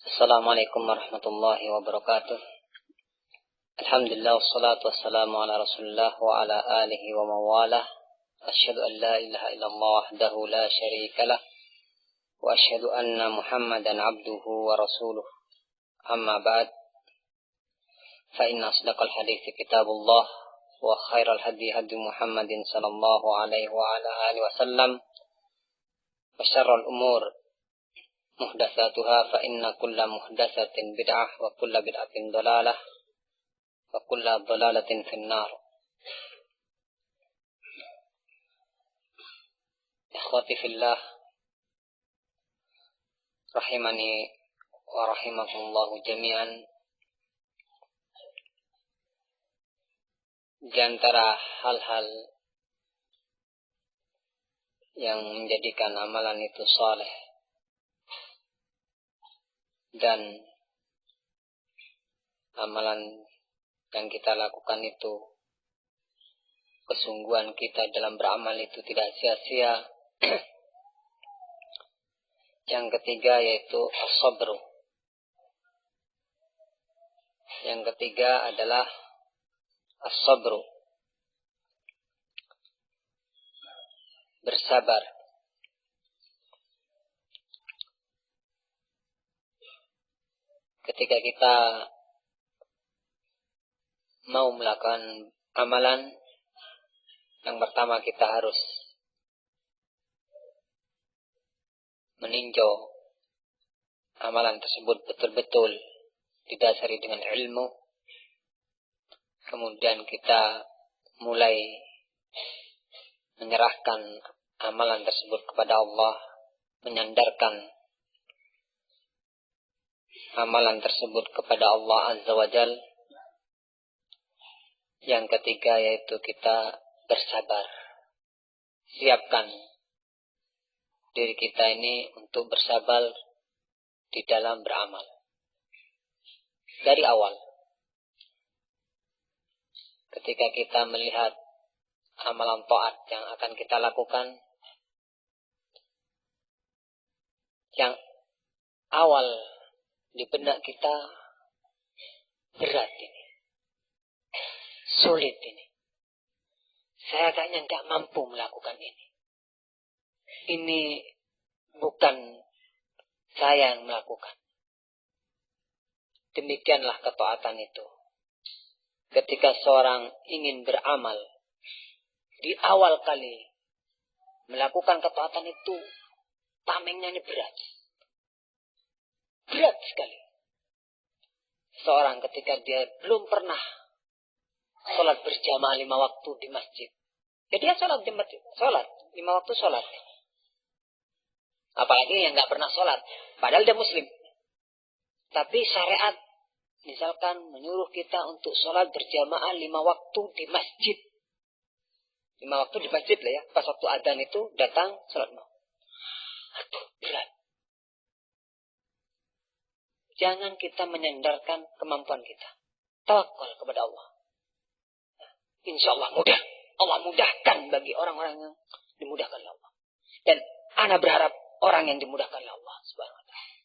Assalamualaikum warahmatullahi wabarakatuh. Alhamdulillah wassalatu wassalamu ala Rasulillah wa ala alihi wa mawalah. Asyhadu an la ilaha illallah wahdahu la syarikalah wa asyhadu anna Muhammadan abduhu wa rasuluh. Amma ba'd. Fa inna asdaqal hadithi kitabullah wa khairal hadi hadi Muhammadin sallallahu alaihi wa ala alihi wasallam. Wa syarrul umur muhdatsatuha fa inna kulla muhdatsatin bid'ah wa kulla bid'atin dhalalah wa kulla dhalalatin finnar. Ikhwati fillah rahimani wa rahimakumullah jami'an. Di antara hal-hal yang menjadikan amalan itu saleh dan amalan yang kita lakukan itu, kesungguhan kita dalam beramal itu tidak sia-sia. Yang ketiga yaitu as-sabru. Yang ketiga adalah as-sabru, bersabar. Ketika kita mau melakukan amalan, yang pertama kita harus meninjau amalan tersebut betul-betul didasari dengan ilmu. Kemudian kita mulai menyerahkan amalan tersebut kepada Allah, menyandarkan amalan tersebut kepada Allah Azza wa Jal. Yang ketiga yaitu kita bersabar. Siapkan diri kita ini untuk bersabar di dalam beramal. Dari awal, ketika kita melihat amalan taat yang akan kita lakukan, yang awal di benak kita, berat ini, sulit ini, saya kayaknya tidak mampu melakukan ini. Ini bukan saya yang melakukan. Demikianlah ketaatan itu. Ketika seorang ingin beramal, di awal kali melakukan ketaatan itu, tamengnya ini berat. Berat sekali. Seorang ketika dia belum pernah sholat berjamaah 5 waktu di masjid. Ya dia sholat di masjid. Sholat. 5 waktu sholat. Apalagi yang gak pernah sholat. Padahal dia muslim. Tapi syariat misalkan menyuruh kita untuk sholat berjamaah 5 waktu di masjid. 5 waktu di masjid lah ya. Pas waktu adzan itu datang sholat mau. Aduh, berat. Jangan kita menyandarkan kemampuan kita. Tawakal kepada Allah. Insya Allah mudah. Allah mudahkan bagi orang-orang yang dimudahkan oleh Allah. Dan ana berharap orang yang dimudahkan oleh Allah Subhanahu wa ta'ala.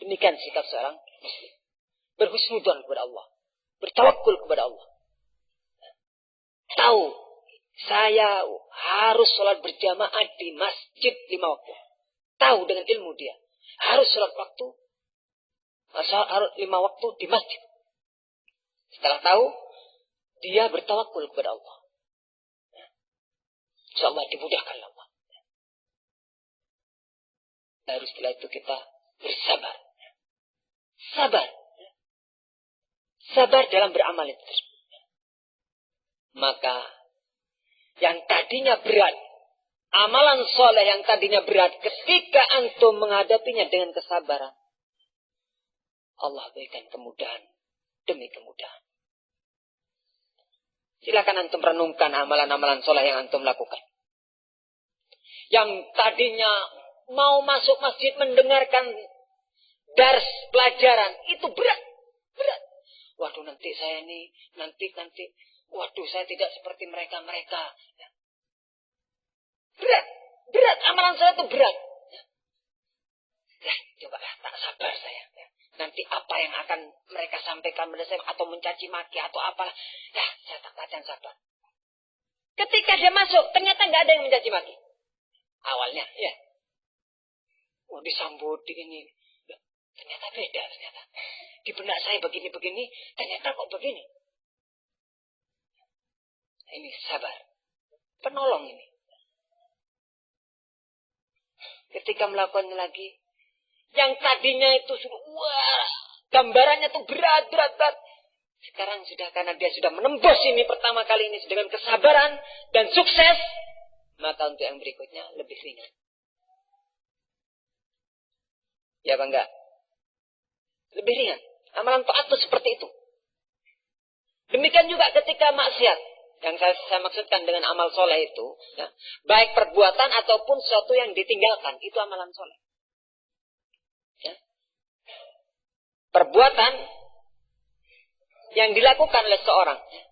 Demikian sikap seorang muslim. Berhusnudzon kepada Allah. Bertawakul kepada Allah. Tahu, saya harus sholat berjamaah di masjid 5 waktu. Tahu dengan ilmu dia. Harus sholat waktu. Harus 5 waktu di masjid. Setelah tahu, dia bertawakul kepada Allah. InsyaAllah dimudahkan Allah. Baru setelah itu kita bersabar. Sabar. Sabar dalam beramal itu. Maka yang tadinya berat, amalan soleh yang tadinya berat, ketika antum menghadapinya dengan kesabaran, Allah berikan kemudahan demi kemudahan. Silakan antum renungkan amalan-amalan soleh yang antum lakukan. Yang tadinya mau masuk masjid mendengarkan dars pelajaran, itu berat. Berat. Waduh nanti saya ini, nanti. Waduh saya tidak seperti mereka. Berat. Berat. Amalan saya itu berat. Ya, coba tak sabar saya. Ya. sampaikan pada saya atau mencaci maki atau apalah. Ya, saya tak latihan sabar. Ketika dia masuk, ternyata nggak ada yang mencaci maki. Awalnya, ya. Oh, disambut ini. Ternyata beda, ternyata. Di benak saya begini-begini, ternyata kok begini. Ini sabar. Penolong ini. Ketika melakukannya lagi, yang tadinya itu sudah, wah, gambarannya tuh berat. Sekarang sudah, karena dia sudah menembus ini pertama kali ini dengan kesabaran dan sukses, maka untuk yang berikutnya lebih ringan. Ya apa enggak? Lebih ringan. Amalan taat itu seperti itu. Demikian juga ketika maksiat. Yang saya maksudkan dengan amal soleh itu, ya, baik perbuatan ataupun sesuatu yang ditinggalkan, itu amalan soleh. Ya. Perbuatan yang dilakukan oleh seorang, ya.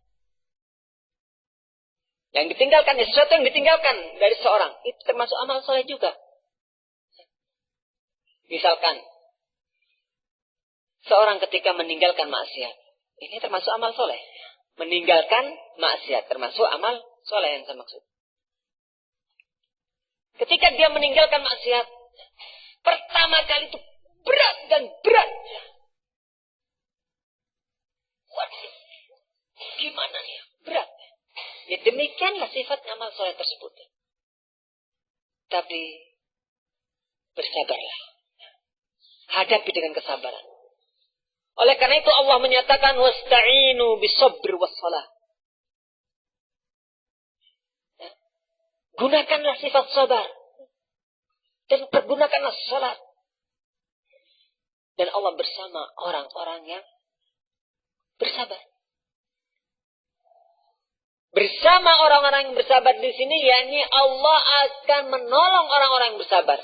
Yang ditinggalkan, ya, sesuatu yang ditinggalkan dari seorang, itu termasuk amal soleh juga. Misalkan, seorang ketika meninggalkan maksiat, ini termasuk amal soleh. Meninggalkan maksiat termasuk amal soleh yang saya maksud. Ketika dia meninggalkan maksiat, pertama kali itu berat dan berat. Waduh, gimana nih? Berat. Ya demikianlah sifat amal soleh tersebut. Tapi bersabarlah. Hadapi dengan kesabaran. Oleh karena itu Allah menyatakan wasta'inu bis-sabr was-shalah. Ya. Gunakanlah sifat sabar dan pergunakanlah salat. Dan Allah bersama orang-orang yang bersabar. Bersama orang-orang yang bersabar di sini, yakni Allah akan menolong orang-orang yang bersabar.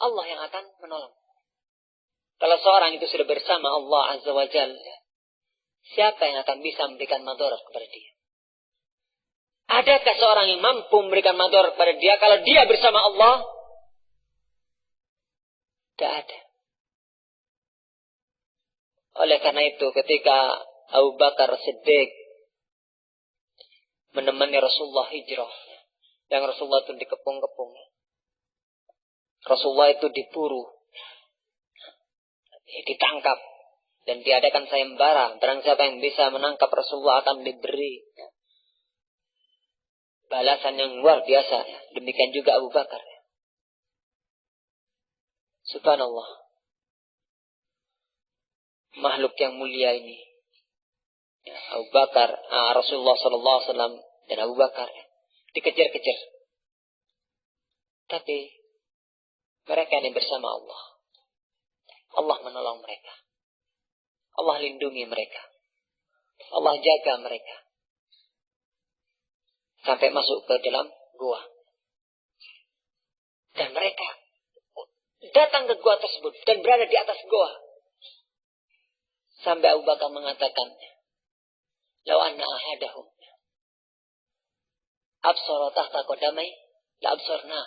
Allah yang akan menolong. Kalau seorang itu sudah bersama Allah Azza wa Jalla, siapa yang akan bisa memberikan madarat kepada dia? Adakah seorang yang mampu memberikan madarat kepada dia kalau dia bersama Allah? Tidak ada. Oleh karena itu ketika Abu Bakar Siddiq menemani Rasulullah hijrah, yang Rasulullah itu dikepung-kepung, Rasulullah itu diburu, ditangkap dan diadakan sayembara. Barang siapa yang bisa menangkap Rasulullah akan diberi balasan yang luar biasa. Demikian juga Abu Bakar. Subhanallah, makhluk yang mulia ini, Abu Bakar, Rasulullah SAW dan Abu Bakar dikejar-kejar, tapi mereka ini bersama Allah. Allah menolong mereka. Allah lindungi mereka. Allah jaga mereka. Sampai masuk ke dalam gua. Dan mereka datang ke gua tersebut dan berada di atas gua. Sampai Abu Bakar mengatakan, "Lau anna ahadahum absara tahta qadamai la absarna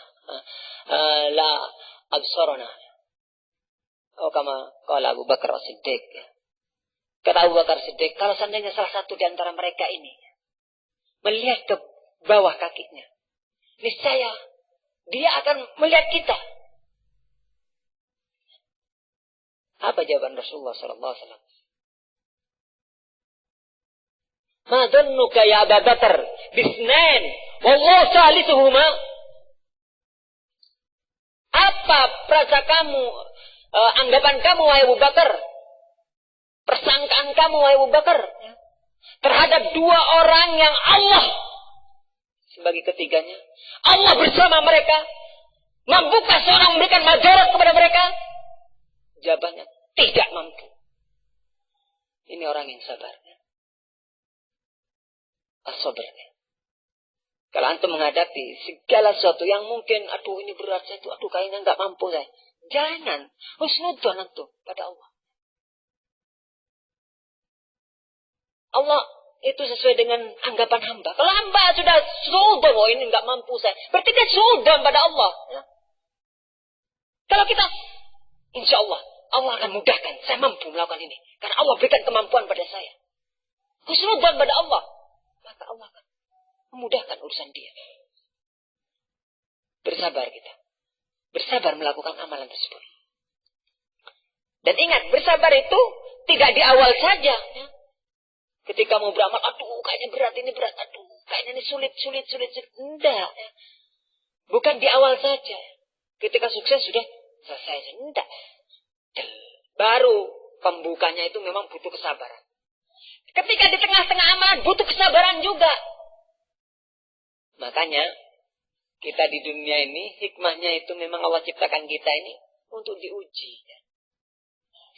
la absarna." Oh, kama qala Abu Bakar As-Siddiq. Kata Abu Bakar Siddiq, kalau seandainya salah satu di antara mereka ini melihat ke bawah kakinya, niscaya dia akan melihat kita. Apa jawaban Rasulullah SAW? Ma dhannuka ya Abu Bakar bisnain wallahu salisuhuma. Apa perasa kamu, anggapan kamu wahai Abu Bakar, persangkaan kamu wahai Abu Bakar terhadap dua orang yang Allah sebagai ketiganya, Allah bersama mereka, mampukah seorang memberikan madarat kepada mereka? Jawabannya, tidak mampu. Ini orang yang sabar. As-sabr. Kalau antum menghadapi segala sesuatu yang mungkin, aduh ini berat saya, aduh kayaknya nggak mampu saya. Jangan, husnudzon antum pada Allah. Allah itu sesuai dengan anggapan hamba. Kalau hamba sudah sudah, oh ini nggak mampu saya, berarti dia sudah pada Allah. Ya. Kalau kita, insya Allah akan mudahkan. Saya mampu melakukan ini. Karena Allah berikan kemampuan pada saya. Husnudzan pada Allah. Maka Allah akan memudahkan urusan dia. Bersabar kita. Bersabar melakukan amalan tersebut. Dan ingat, bersabar itu tidak di awal saja. Ya. Ketika mau beramal, aduh kayaknya berat, ini berat. Aduh kayaknya ini sulit. Enggak. Ya. Bukan di awal saja. Ketika sukses sudah selesai. Enggak. Baru pembukanya itu memang butuh kesabaran. Ketika di tengah-tengah amalan butuh kesabaran juga. Makanya kita di dunia ini hikmahnya itu memang Allah ciptakan kita ini untuk diuji.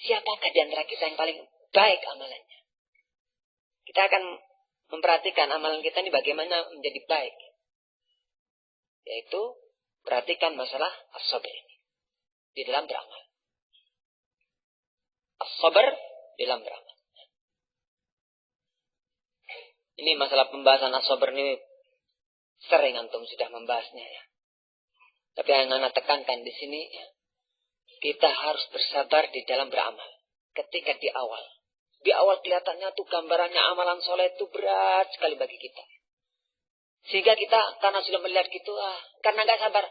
Siapakah di antara kita yang paling baik amalannya? Kita akan memperhatikan amalan kita ini bagaimana menjadi baik. Yaitu perhatikan masalah as-sabr ini di dalam beramal. As-sabr dalam beramal. Ini masalah pembahasan as-sabr ini sering antum sudah membahasnya ya. Tapi yang anak tekankan di sini ya, kita harus bersabar di dalam beramal. Ketika di awal kelihatannya tuh gambarannya amalan soleh itu berat sekali bagi kita. Sehingga kita karena sudah melihat gitu, karena nggak sabar.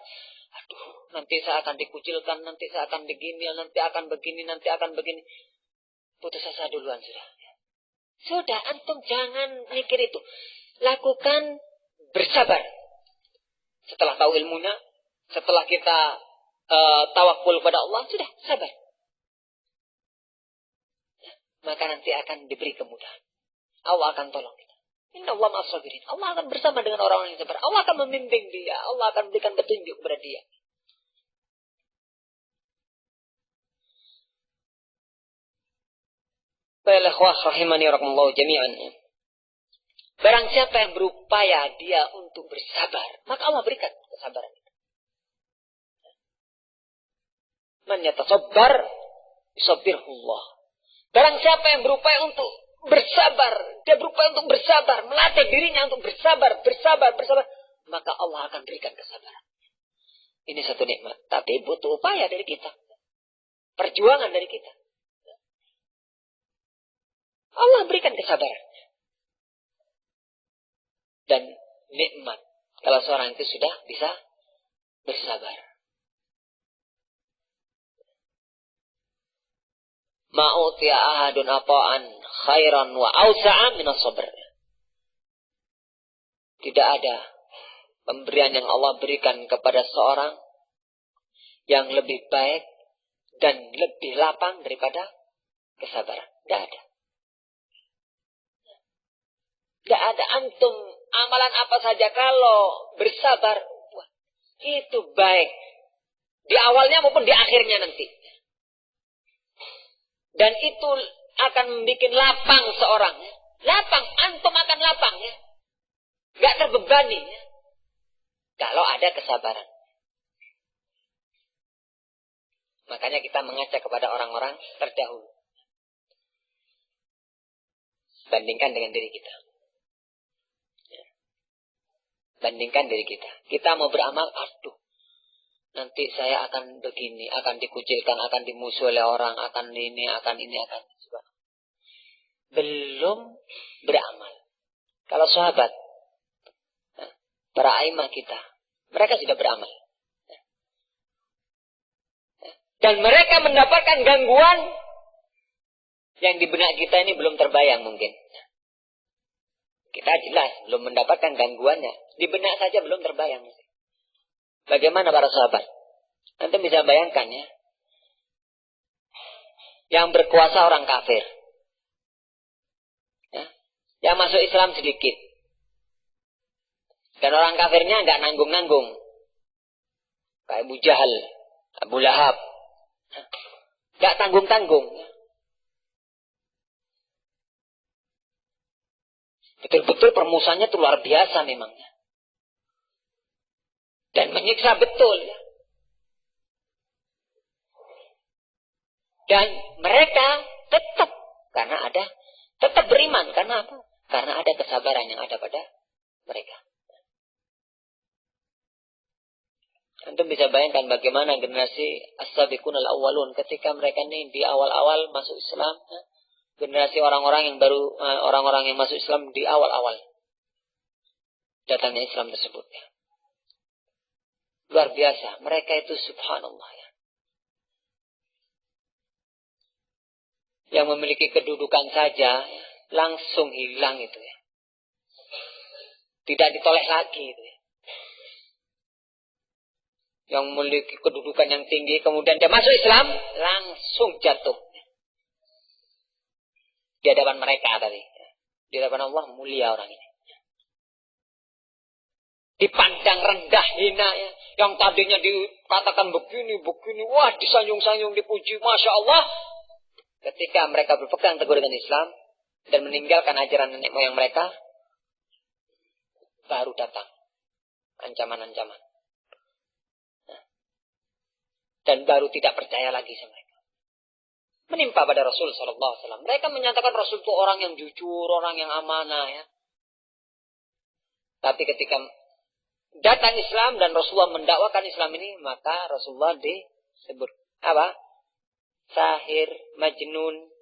Aduh, nanti saya akan dikucilkan, nanti saya akan begini, nanti akan begini. Putus asa duluan sudah. Sudah, antum jangan mikir itu. Lakukan bersabar. Setelah tahu ilmunya, setelah kita tawakul pada Allah, sudah sabar. Maka nanti akan diberi kemudahan. Allah akan tolong kita. Inna Allah ma'as-sabirin. Allah akan bersama dengan orang-orang yang sabar. Allah akan membimbing dia. Allah akan berikan petunjuk kepada dia. Baiklah, ikhwah rahimani rahimakumullah jami'an. Barang siapa yang berupaya dia untuk bersabar, maka Allah berikan kesabaran. Man yatasabbar yusabbirhullah. Barang siapa yang berupaya untuk bersabar, dia berupaya untuk bersabar, melatih dirinya untuk bersabar, maka Allah akan berikan kesabaran. Ini satu nikmat, tapi butuh upaya dari kita. Perjuangan dari kita. Allah berikan kesabaran. Dan nikmat kalau seorang itu sudah bisa bersabar. Ma'utiya ahadun ata'an khairan wa awsa'a minas sabr. Tidak ada pemberian yang Allah berikan kepada seorang yang lebih baik dan lebih lapang daripada kesabaran. Tidak ada. Tidak ada. Antum amalan apa saja kalau bersabar, wah, itu baik. Di awalnya maupun di akhirnya nanti. Dan itu akan membuat lapang seorang. Lapang, antum akan lapang ya. Gak terbebani ya. Kalau ada kesabaran. Makanya kita mengajak kepada orang-orang terdahulu. Bandingkan dengan diri kita. Bandingkan diri kita. Kita mau beramal, aduh. Nanti saya akan begini, akan dikucilkan, akan dimusuhi oleh orang, akan ini. Belum beramal. Kalau sahabat, para aimah kita, mereka sudah beramal. Dan mereka mendapatkan gangguan yang di benak kita ini belum terbayang mungkin. Kita jelas belum mendapatkan gangguannya. Di benak saja belum terbayang. Bagaimana para sahabat? Anda bisa bayangkan ya. Yang berkuasa orang kafir. Ya. Yang masuk Islam sedikit. Dan orang kafirnya nggak nanggung-nanggung. Kayak Abu Jahal, Abu Lahab. Nggak tanggung-tanggung. Betul-betul permusuhannya itu luar biasa memangnya. Dan menyiksa betul. Dan mereka tetap beriman. Karena apa? Karena ada kesabaran yang ada pada mereka. Antum bisa bayangkan bagaimana generasi as-sabiqun al-awwalun ketika mereka ini di awal-awal masuk Islam, generasi orang-orang yang baru, orang-orang yang masuk Islam di awal-awal datangnya Islam tersebut. Luar biasa, mereka itu subhanallah ya. Yang memiliki kedudukan saja langsung hilang itu ya. Tidak ditoleh lagi itu ya. Yang memiliki kedudukan yang tinggi, kemudian dia masuk Islam, langsung jatuh. Di hadapan mereka tadi. Di hadapan Allah mulia orang ini. Dipandang rendah, hina ya. Yang tadinya dikatakan begini, wah disanjung-sanjung, dipuji, Masya Allah. Ketika mereka berpegang teguh dengan Islam, dan meninggalkan ajaran nenek moyang mereka, baru datang ancaman-ancaman. Dan baru tidak percaya lagi sama mereka. Menimpa pada Rasul SAW. Mereka menyatakan Rasul itu orang yang jujur, orang yang amanah ya. Tapi ketika datang Islam dan Rasulullah mendakwakan Islam ini, maka Rasulullah disebut apa? Sahir, majnun.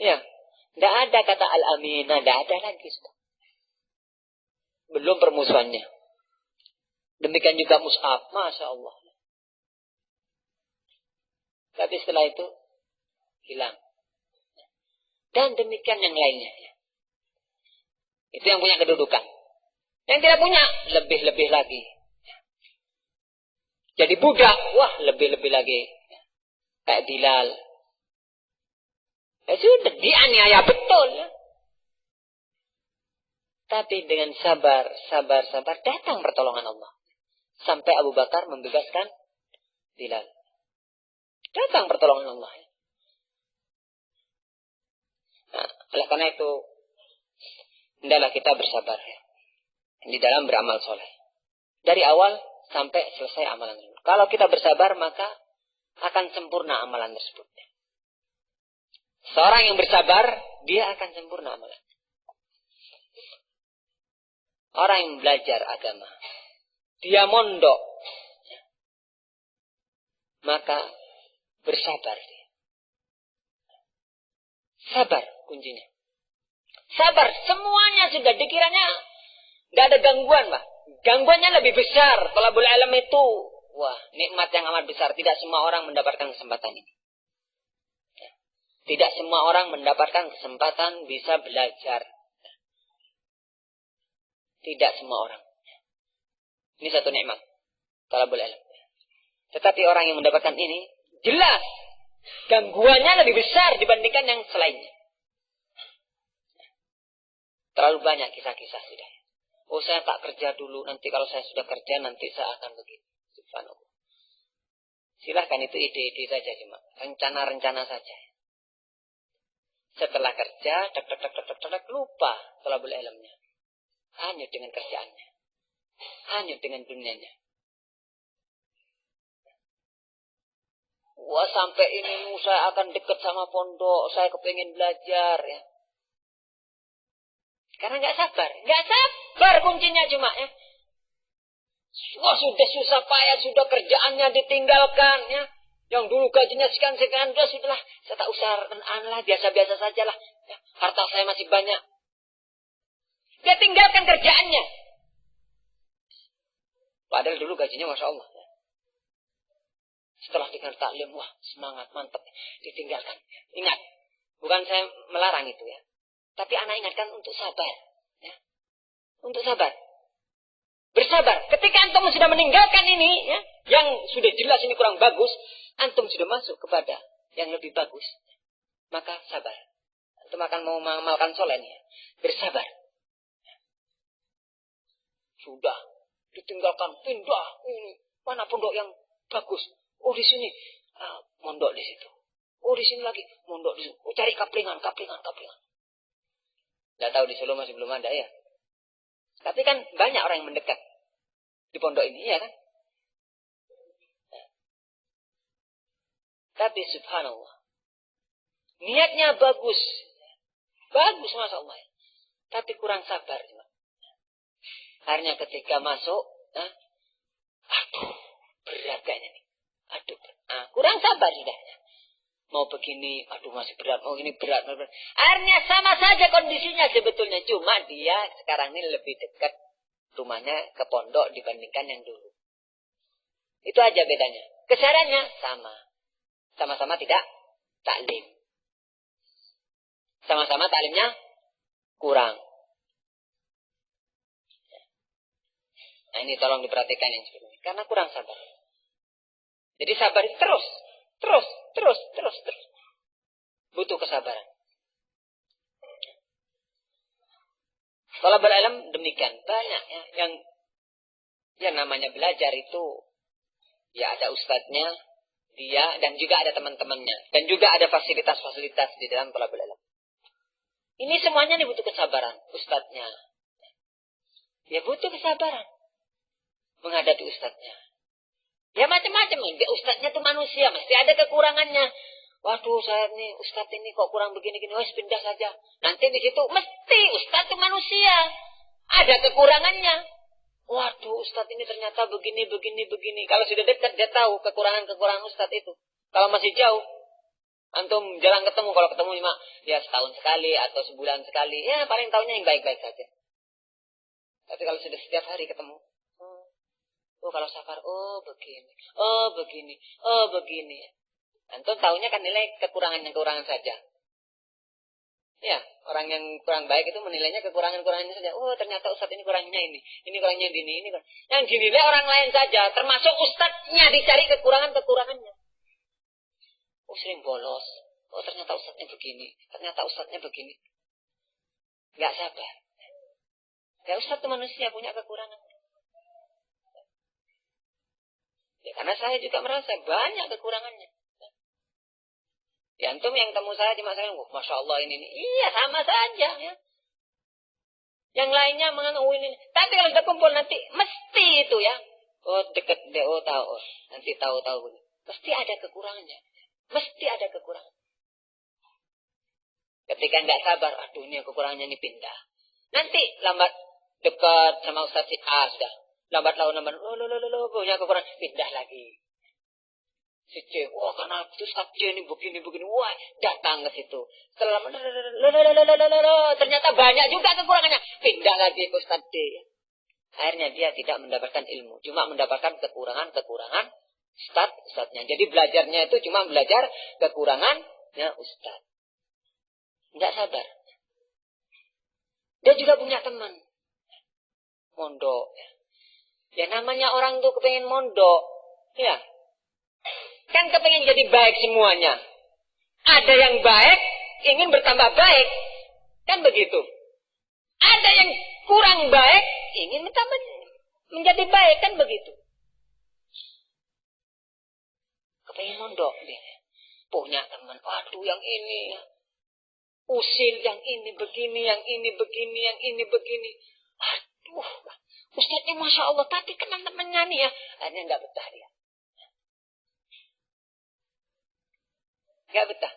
Ya, tidak ada kata al-aminah, tidak ada lagi. Belum permusuhannya. Demikian juga Mus'ab, Masya Allah. Tapi setelah itu hilang. Dan demikian yang lainnya. Itu yang punya kedudukan. Yang tidak punya, lebih-lebih lagi. Jadi budak, wah lebih-lebih lagi. Kayak Bilal. Ya sudah, dianiaya betul. Ya. Tapi dengan sabar, datang pertolongan Allah. Sampai Abu Bakar membebaskan Bilal. Datang pertolongan Allah. Nah, oleh karena itu, hendaklah kita bersabar ya, di dalam beramal soleh. Dari awal sampai selesai amalan tersebut. Kalau kita bersabar, maka akan sempurna amalan tersebut. Seorang yang bersabar, dia akan sempurna amalan. Orang yang belajar agama, dia mondok, maka bersabar dia. Sabar kuncinya. Sabar, semuanya sudah dikiranya tidak ada gangguan, Pak. Gangguannya lebih besar. Thalabul ilm itu, wah, nikmat yang amat besar. Tidak semua orang mendapatkan kesempatan ini. Tidak semua orang mendapatkan kesempatan bisa belajar. Tidak semua orang. Ini satu nikmat. Thalabul ilm. Tetapi orang yang mendapatkan ini, jelas gangguannya lebih besar dibandingkan yang selainnya. Terlalu banyak kisah-kisah sudah. Oh, saya tak kerja dulu, nanti kalau saya sudah kerja nanti saya akan begitu. Subhanallah. Silahkan, itu ide-ide saja cuma, rencana-rencana saja. Setelah kerja, lupa thalabul ilmnya. Hanyut dengan kerjaannya. Hanyut dengan dunianya. Wah, sampai ini saya akan dekat sama pondok, saya kepingin belajar ya. Karena nggak sabar kuncinya cuma ya. Wah, sudah susah payah, sudah kerjaannya ditinggalkan ya. Yang dulu gajinya sekian-sekian, sudahlah, saya tak usah lah, biasa-biasa sajalah. Ya, harta saya masih banyak. Dia tinggalkan kerjaannya. Padahal dulu gajinya Masya Allah. Setelah dengar taklim, wah semangat, mantap, ditinggalkan. Ingat, bukan saya melarang itu ya. Tapi anak ingatkan untuk sabar. Ya. Untuk sabar. Bersabar. Ketika antum sudah meninggalkan ini, ya, yang sudah jelas ini kurang bagus, antum sudah masuk kepada yang lebih bagus. Maka sabar. Antum akan mau mengamalkan soleh ya. Bersabar. Sudah ditinggalkan, pindah ini. Mana pondok yang bagus? Oh di sini, mondok di situ. Oh di sini lagi, mondok di situ. Oh cari kaplingan. Tidak tahu di Solo masih belum ada ya. Tapi kan banyak orang yang mendekat di pondok ini ya kan. Tapi subhanallah, niatnya bagus, Masya Allah. Tapi kurang sabar. Akhirnya ketika masuk, Aduh, berat kayaknya nih. Aduh, kurang sabar sudah. Mau begini, aduh masih berat, mau ini berat. Akhirnya sama saja kondisinya sebetulnya. Cuma dia sekarang ini lebih dekat rumahnya ke pondok dibandingkan yang dulu. Itu aja bedanya. Kesarannya sama. Sama-sama tidak taklim. Sama-sama taklimnya kurang. Nah ini tolong diperhatikan yang seperti ini. Karena kurang sabar. Jadi sabar itu terus. Butuh kesabaran. Thalabul ilm demikian. Banyak ya, yang namanya belajar itu ya ada ustadznya, dia dan juga ada teman-temannya. Dan juga ada fasilitas-fasilitas di dalam thalabul ilm. Ini semuanya nih butuh kesabaran. Ustadznya. Ya butuh kesabaran. Menghadapi ustadznya. Ya macam-macam. Ustadznya itu manusia. Mesti ada kekurangannya. Waduh saya nih ustadz ini kok kurang begini-gini. Wah pindah saja. Nanti di situ mesti ustadz itu manusia. Ada kekurangannya. Waduh ustadz ini ternyata begini. Kalau sudah dekat dia tahu kekurangan-kekurangan ustadz itu. Kalau masih jauh. Antum jarang ketemu. Kalau ketemu cuma ya setahun sekali atau sebulan sekali. Ya paling tahunya yang baik-baik saja. Tapi kalau sudah setiap hari ketemu. Oh kalau safar, begini. Antum tahunya kan nilai kekurangan saja. Ya, orang yang kurang baik itu menilainya kekurangannya saja. Oh ternyata ustadz ini kurangnya ini kurangnya ini. Yang dinilai orang lain saja, termasuk ustadznya dicari kekurangannya. Oh sering bolos. Oh ternyata ustadznya begini. Gak sabar. Ya ustadz itu manusia punya kekurangan. Ya, karena saya juga merasa banyak kekurangannya. Ya antum yang temu saya cuma saya, masya Allah ini. Iya sama saja ya. Yang lainnya menganggap ini. Tapi kalau sudah kumpul nanti mesti itu ya. Oh dekat deh, tahu. Nanti tahu. Mesti ada kekurangannya. Ketika nggak sabar, aduh ini kekurangannya ini pindah. Nanti lambat dekat sama Ustaz si A sudah. Lambat laun, punya kekurangan, pindah lagi. Si C, karena Ustaz C ini begini, wah datang ke situ. Setelah ternyata banyak juga kekurangannya, pindah lagi ke Ustaz D. Akhirnya dia tidak mendapatkan ilmu, cuma mendapatkan kekurangan ustadznya. Jadi belajarnya itu cuma belajar kekurangannya ustadz. Nggak sabar. Dia juga punya teman mondok. Ya namanya orang tuh kepengen mondok, ya kan kepengen jadi baik semuanya. Ada yang baik ingin bertambah baik, kan begitu. Ada yang kurang baik ingin menjadi baik, kan begitu. Kepengen mondok dia, punya teman, waduh yang ini usil, yang ini begini, yang ini begini. Aduh, ustadznya masya Allah, tapi kenal temannya nih ya, akhirnya nggak betah dia. Nggak betah.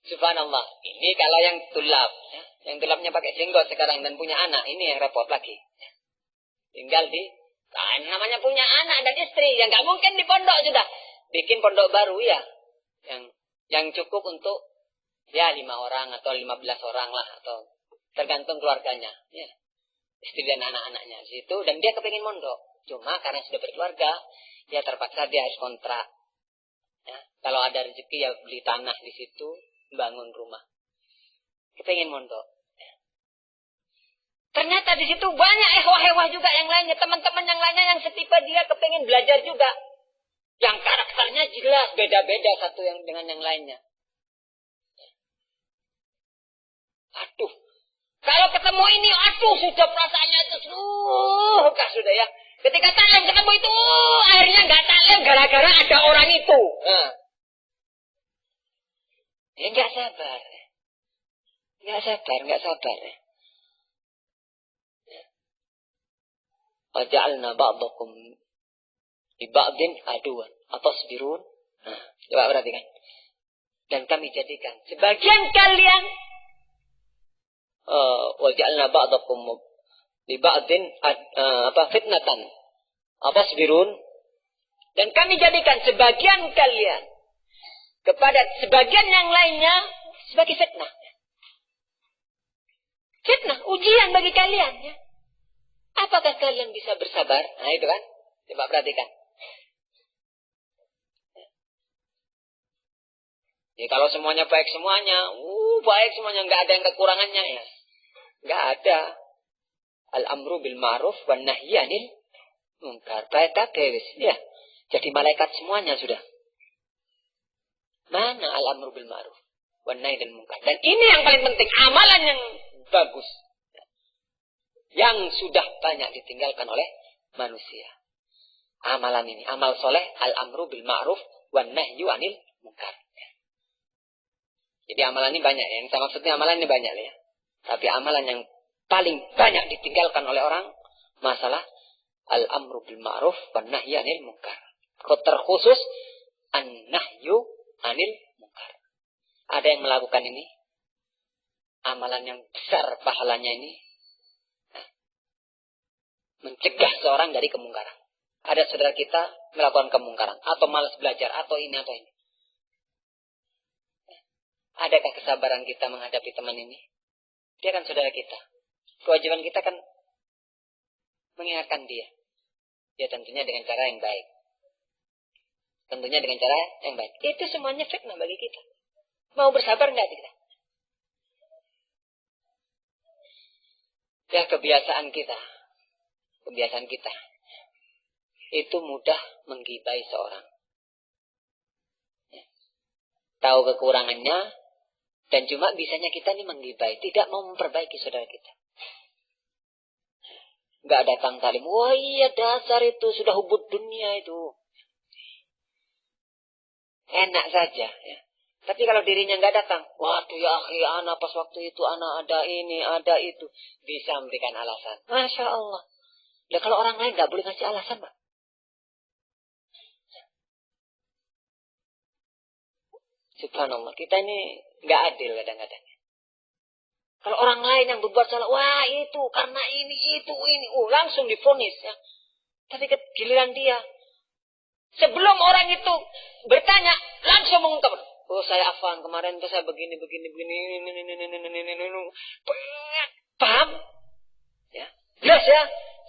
Subhanallah, ini kalau yang tulab, ya, yang tulabnya pakai jenggot sekarang dan punya anak, ini yang repot lagi. Tinggal namanya punya anak dan istri, yang nggak mungkin di pondok sudah. Bikin pondok baru ya, yang cukup untuk ya 5 orang atau 15 orang lah, atau tergantung keluarganya. Ya. Istri dan anak-anaknya di situ, dan dia kepingin mondok. Cuma karena sudah berkeluarga, dia terpaksa dia harus kontrak. Ya. Kalau ada rezeki ya beli tanah di situ, bangun rumah. Kepingin mondok. Ya. Ternyata di situ banyak hewah-hewah juga yang lainnya, teman-teman yang lainnya yang setipe dia kepingin belajar juga. Yang karakternya jelas beda-beda satu yang dengan yang lainnya. Aduh, kalau ketemu ini, sudah perasaannya itu sudah ya. Ketika taklim ketemu itu, akhirnya nggak taklim gara-gara ada orang itu. Nah. Ya nggak sabar. Waja'alna ba'dakum li ba'din aduwan atasbirun. Nah, coba perhatikan. Dan kami jadikan sebagian kalian waja'alna ba'dakum li ba'din fitnatan. Atasbirun? Dan kami jadikan sebagian kalian kepada sebagian yang lainnya sebagai fitnah. Fitnah, ujian bagi kalian. Ya. Apakah kalian bisa bersabar? Nah itu kan. Coba perhatikan. Ya, kalau semuanya baik semuanya, baik semuanya, nggak ada yang kekurangannya ya. Nggak ada. Al-amru bil ma'ruf wan nahyi 'anil munkar. Baik kabeh wis. Ya. Jadi malaikat semuanya sudah. Mana al-amru bil ma'ruf wan nahyi 'anil munkar. Dan ini yang paling penting, amalan yang bagus. Yang sudah banyak ditinggalkan oleh manusia. Amalan ini, amal soleh, al-amru bil ma'ruf wan nahyi 'anil munkar. Jadi amalan ini banyak. Yang saya maksudnya amalan ini banyak ya. Tapi amalan yang paling banyak ditinggalkan oleh orang, masalah al-amru bil ma'ruf wan nahyi 'anil munkar. Terkhusus an-nahyu 'anil munkar. Ada yang melakukan ini. Amalan yang besar pahalanya ini. Mencegah seorang dari kemungkaran. Ada saudara kita melakukan kemungkaran. Atau malas belajar. Atau ini atau ini. Adakah kesabaran kita menghadapi teman ini? Dia kan saudara kita. Kewajiban kita kan mengingatkan dia. Ya tentunya dengan cara yang baik. Tentunya dengan cara yang baik. Itu semuanya fitnah bagi kita. Mau bersabar enggak kita? Ya kebiasaan kita. Kebiasaan kita. Itu mudah menggibai seorang. Tahu kekurangannya. Dan cuma bisanya kita ini menggibai. Tidak mau memperbaiki saudara kita. Enggak datang talim. Wah iya dasar itu. Sudah hubud dunia itu. Enak saja. Ya. Tapi kalau dirinya enggak datang. Waduh ya akhi anak pas waktu itu anak ada ini ada itu. Bisa memberikan alasan. Masya Allah. Ya kalau orang lain enggak boleh ngasih alasan Pak. Subhanallah. Kita ini enggak adil kadang-kadang. Kalau orang lain yang berbuat salah, wah itu karena ini, itu, ini. Langsung divonis. Ya. Tapi giliran dia. Sebelum orang itu bertanya, langsung mengungkap. Oh saya afwan, kemarin tuh saya begini. Paham? Ya. Jelas ya.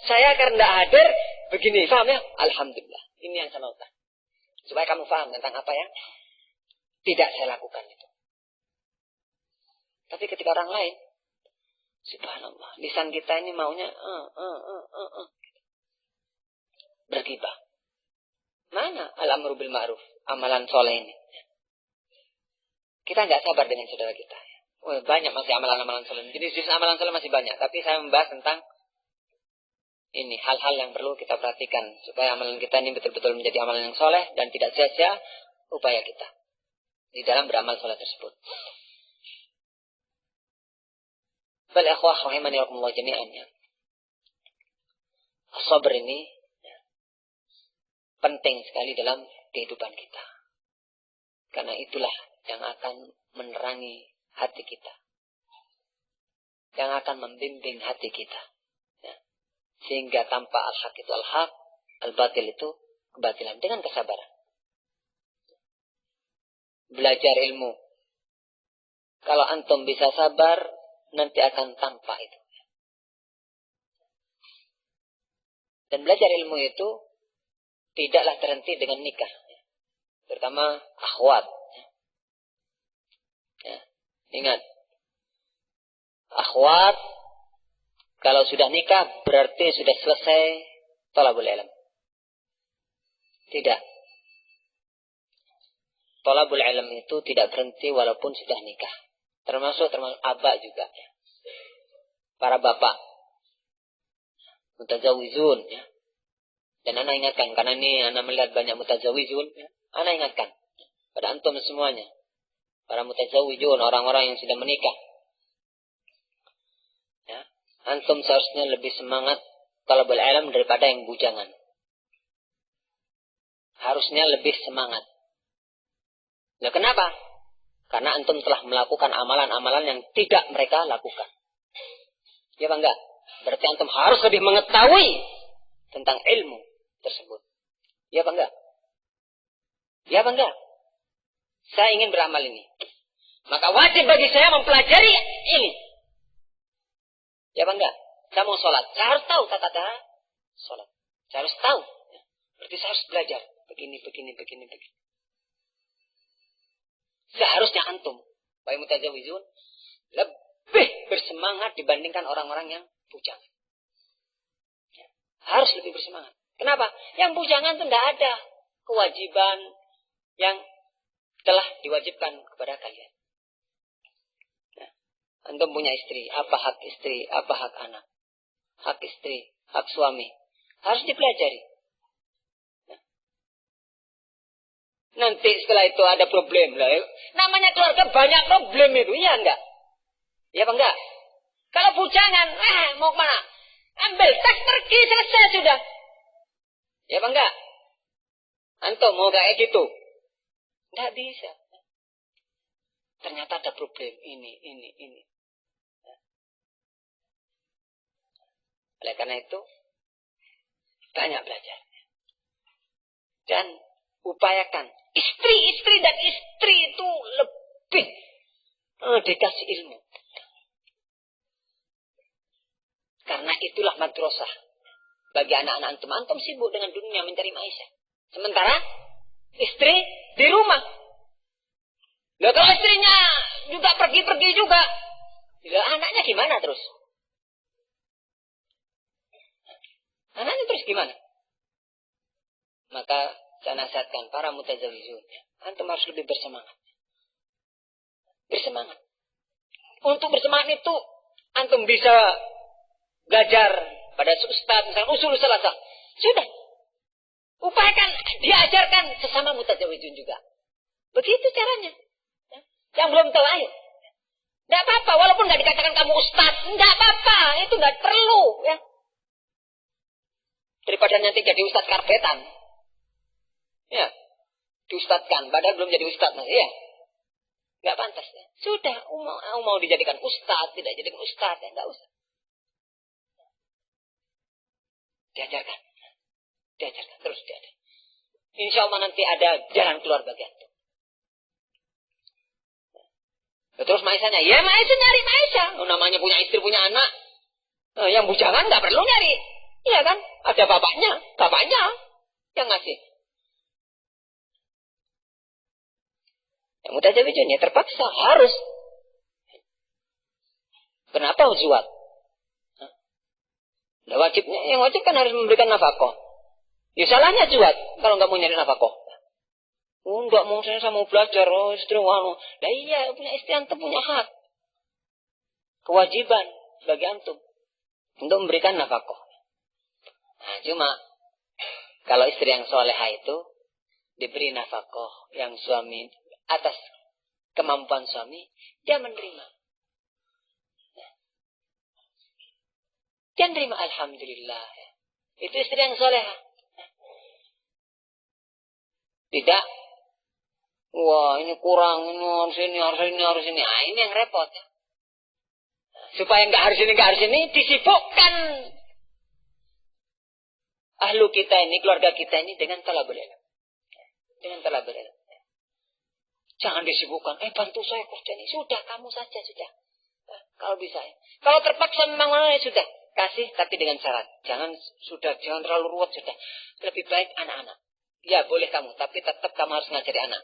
Saya karena tidak hadir, begini. Paham ya? Alhamdulillah. Ini yang saya mau. Supaya kamu paham tentang apa yang tidak saya lakukan itu. Tapi ketika orang lain, subhanallah, lisan kita ini maunya bergibah. Mana al-amru bil ma'ruf, amalan soleh ini? Kita nggak sabar dengan saudara kita. Oh, banyak masih amalan-amalan soleh. Jadi jenis amalan soleh masih banyak. Tapi saya membahas tentang ini hal-hal yang perlu kita perhatikan supaya amalan kita ini betul-betul menjadi amalan yang soleh dan tidak sia-sia upaya kita di dalam beramal soleh tersebut. Bal ikhwah rahimani Allah jami'an. Sabar ini penting sekali dalam kehidupan kita. Karena itulah yang akan menerangi hati kita. Yang akan membimbing hati kita. Ya. Sehingga tanpa al-haq itu al-haq, al-batil itu kebatilan. Dengan kesabaran. Belajar ilmu. Kalau antum bisa sabar, nanti akan tampak itu. Dan belajar ilmu itu tidaklah terhenti dengan nikah. Terutama akhwat. Ya. Ingat. Akhwat, kalau sudah nikah berarti sudah selesai thalabul ilm. Tidak. Thalabul ilm itu tidak berhenti walaupun sudah nikah. Termasuk abah juga. Ya. Para bapak. Mutazawizun. Ya. Dan anak ingatkan. Karena ini anak melihat banyak mutazawizun. Ya. Anak ingatkan. Pada antum semuanya. Para mutazawizun. Orang-orang yang sudah menikah. Ya. Antum seharusnya lebih semangat thalabul ilm daripada yang bujangan. Harusnya lebih semangat. Nah kenapa? Karena antum telah melakukan amalan-amalan yang tidak mereka lakukan. Ya bang enggak? Berarti antum harus lebih mengetahui tentang ilmu tersebut. Ya apa enggak? Ya apa enggak? Saya ingin beramal ini. Maka wajib bagi saya mempelajari ini. Ya apa enggak? Saya mau sholat. Saya harus tahu tata cara sholat. Saya harus tahu. Berarti saya harus belajar. Begini. Seharusnya antum, wahai mutajawizun, lebih bersemangat dibandingkan orang-orang yang bujangan. Ya, harus lebih bersemangat. Kenapa? Yang bujangan itu tidak ada kewajiban yang telah diwajibkan kepada kalian. Ya, antum punya istri, apa hak istri, apa hak anak, hak istri, hak suami, harus dipelajari. Nanti setelah itu ada problem lah. Namanya keluarga banyak problem itu, iya enggak? Iya apa enggak? Kalau bujangan, mau kemana? Ambil tas pergi, selesai sudah. Iya apa enggak? Antum mau kayak gitu? Enggak bisa. Ternyata ada problem ini. Oleh karena itu, banyak belajar. Dan upayakan. Istri dan istri itu lebih dikasih ilmu. Karena itulah madrasah bagi anak-anak antum. Antum sibuk dengan dunia mencari maisha. Sementara istri di rumah. Nah, kalau istrinya juga pergi-pergi juga, anaknya gimana terus? Anaknya terus gimana? Maka saya nasihatkan para mutazawwijun, antum harus lebih bersemangat. Bersemangat. Untuk bersemangat itu, antum bisa belajar pada ustaz, misalnya usul salasah. Sudah. Upayakan, diajarkan sesama mutazawwijun juga. Begitu caranya. Yang belum tahu, ayo. Tidak apa-apa, walaupun tidak dikatakan kamu ustaz, tidak apa-apa, itu tidak perlu. Ya. Daripada nanti jadi ustaz karpetan. Ya, diustadkan, padahal belum jadi ustaz, ya, nggak pantas. Ya. Sudah, mau dijadikan ustaz, tidak jadikan ustaz, ya, nggak usah. Diajarkan, terus diajarkan. Insya Allah nanti ada jalan keluar bagi antum. Terus maisanya, ya maisha nyari maisha. Namanya punya istri, punya anak, yang bujangan nggak perlu nyari, iya kan? Ada bapaknya yang ngasih. Yang mutazawwijun ya terpaksa harus. Kenapa zuat? Nah, wajibnya, yang wajib kan harus memberikan nafkah. Ya salahnya zuat kalau nggak mau nyari nafkah. Enggak mau, saya mau belajar, istri wano. Nah iya, punya istri antum punya hak. Kewajiban bagi antum untuk memberikan nafkah. Nah, cuma kalau istri yang soleha itu diberi nafkah yang suami atas kemampuan suami, dia menerima. Dia menerima, alhamdulillah. Itu istri yang soleha. Tidak, wah ini kurang, ini harus ini. Ah, ini yang repot. Supaya nggak harus ini, disibukkan ahlu kita ini, keluarga kita ini dengan talabul ilm. Dengan talabul ilm. Jangan disibukkan, bantu saya kerja ini. Sudah, kamu saja, sudah. Kalau bisa. Kalau terpaksa memang sudah. Kasih, tapi dengan syarat. Jangan terlalu ruwet, sudah. Lebih baik anak-anak. Ya, boleh kamu. Tapi tetap kamu harus ngajari anak.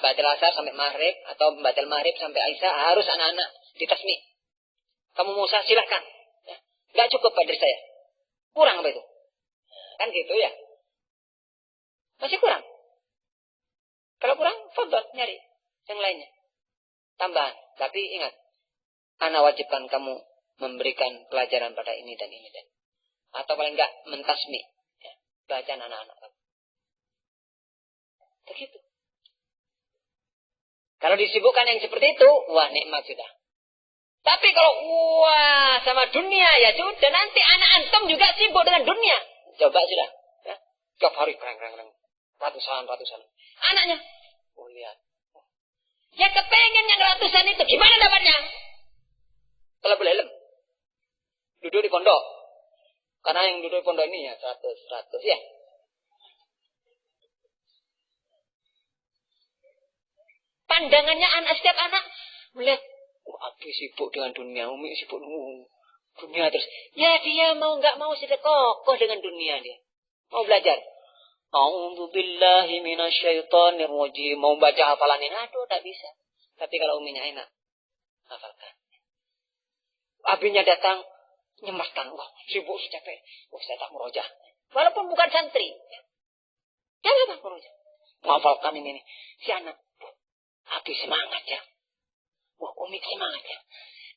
Batal asar sampai maghrib, atau batal maghrib sampai Aisyah, harus anak-anak ditasmi. Kamu mau usaha, silahkan. Ya. Nggak cukup pada saya. Kurang apa itu? Kan gitu ya. Masih kurang. Kalau kurang, fadhol nyari yang lainnya. Tambahan. Tapi ingat, ana wajibkan kamu memberikan pelajaran pada ini dan ini dan. Atau paling enggak mentasmi. Ya, bacaan anak-anak kamu. Begitu. Kalau disibukkan yang seperti itu, wah nikmat sudah. Tapi kalau wah sama dunia ya sudah, nanti anak antum juga sibuk dengan dunia. Coba sudah. Ya. Tiap hari kereng. Ratusan. Anaknya. Oh lihat. Ya kepengen yang ratusan itu. Gimana dapatnya? Kalau boleh ilmu. Duduk di pondok. Karena yang duduk di pondok ini ya 100 ya. Pandangannya setiap anak melihat, Abi sibuk dengan dunia, Umi sibuk dengan dunia terus. Ya dia mau nggak mau sudah kokoh dengan dunia dia. Mau belajar. A'udzubillahi minasyaitonir rajim. Mau baca hafalan ini, aduh tak bisa. Tapi kalau uminya enak, hafalkan. Abinya datang, nyemaskan. Wah, sibuk, capek. Wah, saya tak merojah. Walaupun bukan santri. Jangan merojah. Menghafalkan ini. Si anak. Abi semangat ya. Wah, umi semangat ya.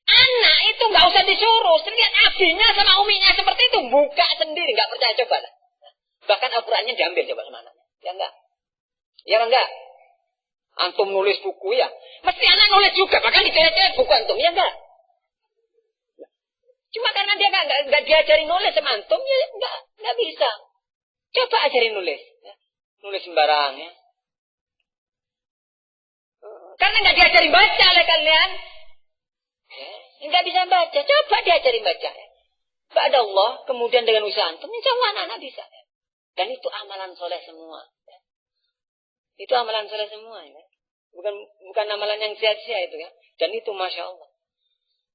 Anak itu nggak usah disuruh. Lihat abinya sama uminya seperti itu. Buka sendiri. Nggak percaya, coba lah. Bahkan Al-Qurannya diambil coba sama anaknya. Ya enggak? Ya enggak? Antum nulis buku ya. Mesti anak nulis juga. Bahkan dicoret-coret buku antum. Ya enggak? Cuma karena dia enggak diajari nulis sama antum. Ya enggak bisa. Coba ajarin nulis. Ya. Nulis sembarang ya. Karena enggak diajari baca oleh kalian. Ya. Enggak bisa baca. Coba diajari baca. Ya. Ba'da Allah. Kemudian dengan usaha antum. Insya Allah anak-anak bisa. Ya. Dan itu amalan soleh semua. Ya. Itu amalan soleh semua. Ya. Bukan amalan yang sia-sia itu ya. Dan itu Masya Allah.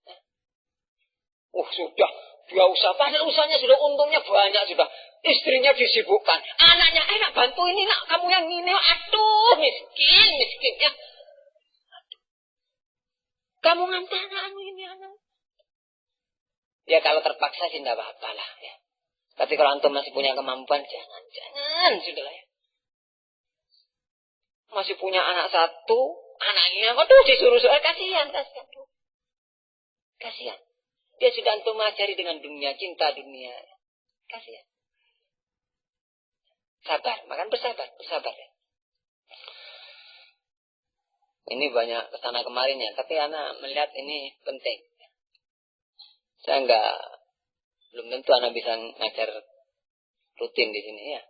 Ya. Sudah. Dia usaha. Padahal usahanya sudah untungnya banyak sudah. Istrinya disibukkan. Anaknya enak bantu ini nak. Kamu yang ini. Aduh miskin ya. Kamu ngantar anak ini anak. Ya kalau terpaksa sih tidak apa-apa lah ya. Tapi kalau antum masih punya kemampuan, jangan sudah lah ya. Masih punya anak satu, anaknya, waduh disuruh-suruh, kasihan. Kasihan. Dia sudah antum mengajari dengan dunia, cinta dunia. Kasihan. Sabar, makan bersabar ya. Ini banyak kesana kemarin ya, tapi anak melihat ini penting. Saya belum tentu anak bisa ngajar rutin di sini ya.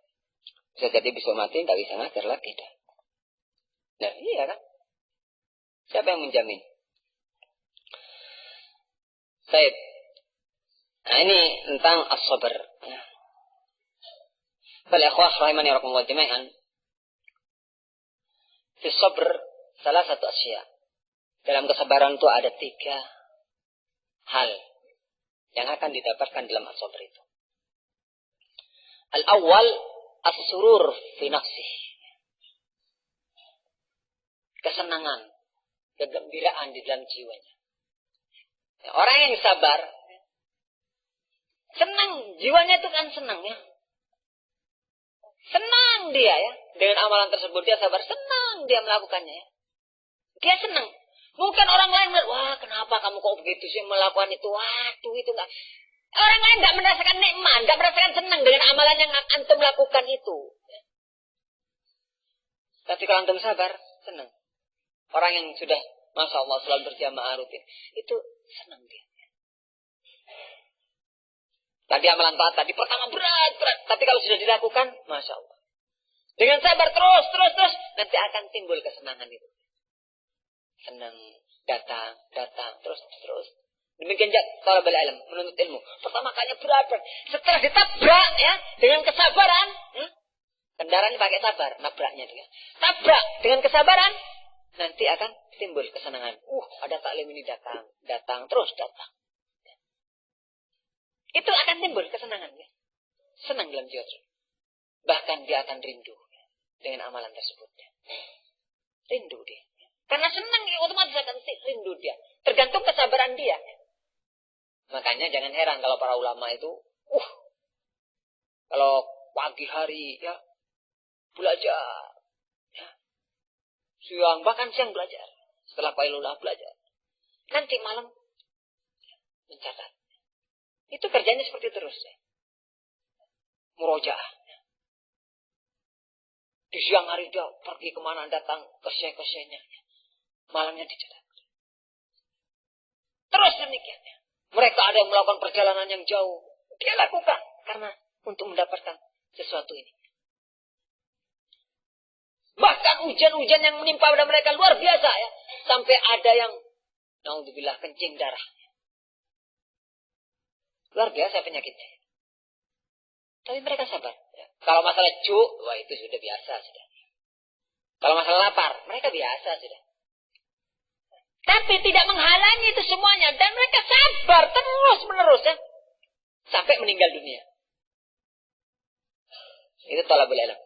Bisa jadi besok mati nggak bisa ngajar lagi dah. Nah iya kan. Siapa yang menjamin? Said. Nah ini tentang as-sabr. Fal ikhwah rahimani rahimakumullah jami'an. Fi sabr salah satu asya. Dalam kesabaran itu ada 3 hal yang akan didapatkan dalam as-sabr itu. Al-awwal as-surur fi nafsih. Kesenangan, kegembiraan di dalam jiwanya. Orang yang sabar senang, jiwanya itu kan senang ya. Senang dia ya. Dengan amalan tersebut dia sabar, senang dia melakukannya ya. Dia senang. Mungkin orang lain bilang, wah kenapa kamu kok begitu sih melakukan itu? Waduh itu enggak. Orang lain enggak merasakan nikmat, enggak merasakan senang dengan amalan yang antum lakukan itu. Tapi kalau antum sabar, senang. Orang yang sudah, Masya Allah, selalu berjamaah rutin, itu senang dia. Tadi amalan taat tadi pertama berat. Tapi kalau sudah dilakukan, Masya Allah. Dengan sabar terus, nanti akan timbul kesenangan itu. Senang, datang, terus. Demikian juga talabul ilm, menuntut ilmu. Pertama kali berat. Setelah ditabrak ya, dengan kesabaran, kendaraan pakai sabar, nabraknya dia. Tabrak dengan kesabaran, nanti akan timbul kesenangan. Ada taklim ini datang, terus datang. Itu akan timbul kesenangan ya. Senang dalam jiwa. Bahkan dia akan rindu dengan amalan tersebut. Rindu dia. Karena senang ya, otomatis akan rindu dia. Tergantung kesabaran dia. Makanya jangan heran kalau para ulama itu, kalau pagi hari ya belajar, ya, siang bahkan siang belajar. Setelah Qailullah belajar. Nanti malam mencatat. Itu kerjanya seperti terus. Ya. Murojaah. Di siang hari dia pergi kemana datang keseh-kesehnya. Malamnya dicatat. Terus demikian. Ya. Mereka ada yang melakukan perjalanan yang jauh. Dia lakukan. Karena untuk mendapatkan sesuatu ini. Bahkan hujan-hujan yang menimpa pada mereka luar biasa ya. Sampai ada yang, naudzubillah, kencing darah. Luar biasa penyakitnya. Tapi mereka sabar. Ya. Kalau masalah juk, wah itu sudah biasa sudah. Kalau masalah lapar, mereka biasa sudah. Tapi tidak menghalangi itu semuanya. Dan mereka sabar terus menerus ya. Sampai meninggal dunia. Itu thalabul ilm.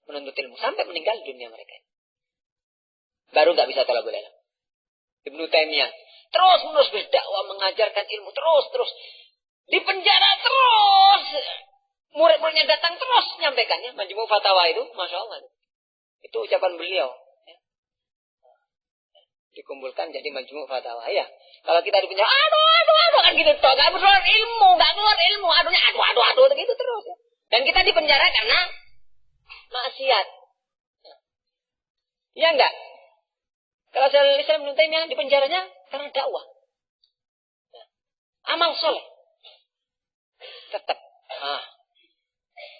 Menuntut ilmu. Sampai meninggal dunia mereka. Baru gak bisa thalabul ilm. Ibnu Taimiyah. Terus menerus berdakwah mengajarkan ilmu. Terus. Di penjara terus. Murid-muridnya datang terus nyampaikannya. Majmu' Fatawa itu. Masya Allah. Itu ucapan beliau. Dikumpulkan jadi Majmu' Fatawa. Ya. Kalau kita di penjara. Aduh. Kan gitu. Gak keluar ilmu. Aduhnya aduh. Gitu terus. Ya. Dan kita di penjara karena maksiat. Ya enggak? Kalau Syekhul Islam Ibnu Taimiyah di penjaranya karena dakwah. Amal soleh. Tetap.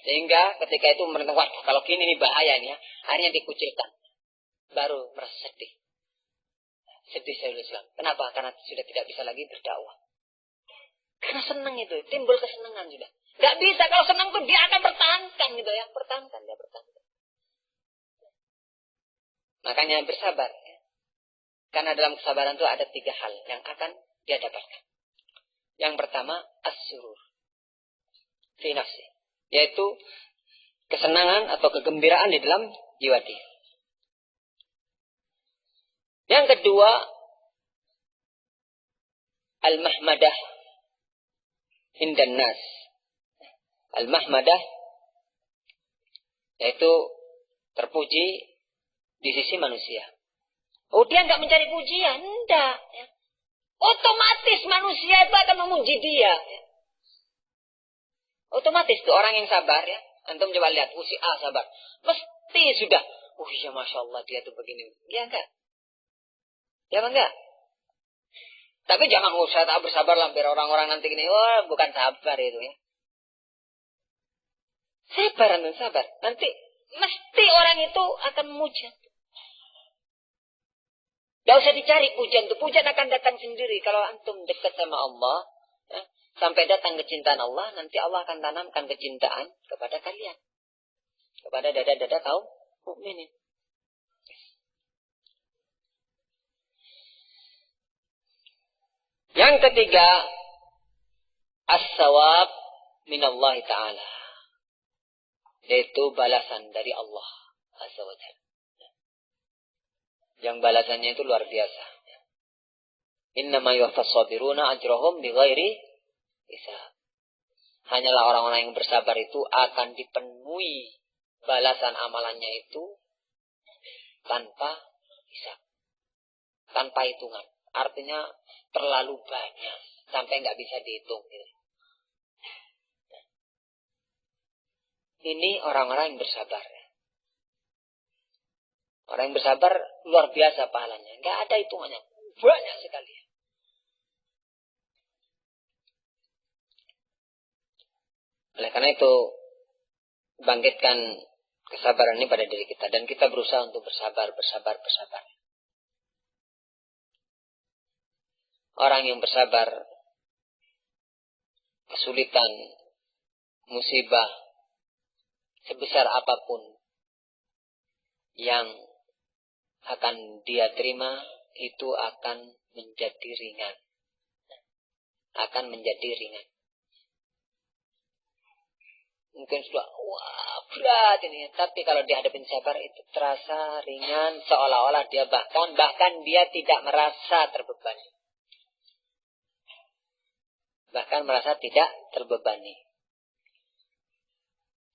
Sehingga ketika itu mereka, waduh kalau gini nih bahaya nih ya. Akhirnya dikucilkan. Baru merasa sedih. Sedih Syekhul Islam. Kenapa? Karena sudah tidak bisa lagi berdakwah. Karena senang itu. Timbul kesenangan sudah. Gak bisa. Kalau senang tuh dia akan pertahankan gitu ya. Dia pertahankan. Makanya bersabar. Ya. Karena dalam kesabaran itu ada 3 hal yang akan dia dapatkan. Yang pertama, as-surur. Fi nafsi. Yaitu kesenangan atau kegembiraan di dalam jiwa dia. Yang kedua, al-mahmadah indan nas. Al-mahmadah yaitu terpuji di sisi manusia. Oh, dia enggak mencari pujian, enggak. Ya. Otomatis manusia itu akan memuji dia. Ya. Otomatis tuh orang yang sabar ya. Antum coba lihat, si A sabar. Mesti sudah. Oh iya Masya Allah dia tuh begini. Ya enggak? Ya enggak? Tapi jangan usah tak bersabar lampir orang-orang nanti gini. Oh bukan sabar itu ya. Sabar. Nanti mesti orang itu akan memuja. Gak usah dicari pujian tuh. Pujian akan datang sendiri. Kalau antum dekat sama Allah. Ya, sampai datang kecintaan Allah. Nanti Allah akan tanamkan kecintaan kepada kalian. Kepada dada-dada kaum mukminin. Yang ketiga. As-sawab minallahi ta'ala. Yaitu balasan dari Allah Azza wa Jalla. Yang balasannya itu luar biasa. Innama yuwaffas sabiruna ajrahum bighairi hisab. Hanyalah orang-orang yang bersabar itu akan dipenuhi balasan amalannya itu tanpa hisab. Tanpa hitungan. Artinya terlalu banyak sampai nggak bisa dihitung. Ini orang-orang yang bersabar. Orang yang bersabar luar biasa pahalanya. Nggak ada hitungannya. Banyak sekali. Oleh karena itu, bangkitkan kesabaran ini pada diri kita. Dan kita berusaha untuk bersabar. Orang yang bersabar, kesulitan, musibah, sebesar apapun yang akan dia terima itu akan menjadi ringan. Mungkin sudah berat ini, tapi kalau dihadapin sabar itu terasa ringan, seolah-olah dia bahkan dia tidak merasa terbebani.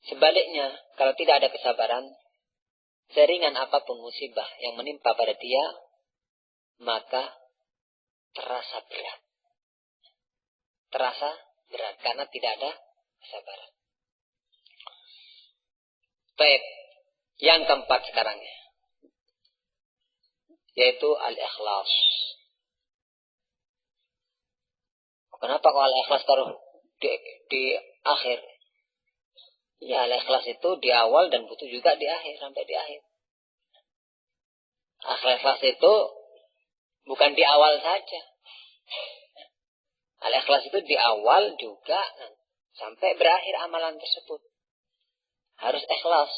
Sebaliknya, kalau tidak ada kesabaran, seringan apapun musibah yang menimpa pada dia, maka terasa berat karena tidak ada kesabaran. Baik, yang keempat sekarang yaitu al-ikhlas. Kenapa kok al-ikhlas taruh di akhir? Ya, al-ikhlas itu di awal dan butuh juga di akhir, sampai di akhir. Al-ikhlas itu bukan di awal saja. Al-ikhlas itu di awal juga sampai berakhir amalan tersebut. Harus ikhlas.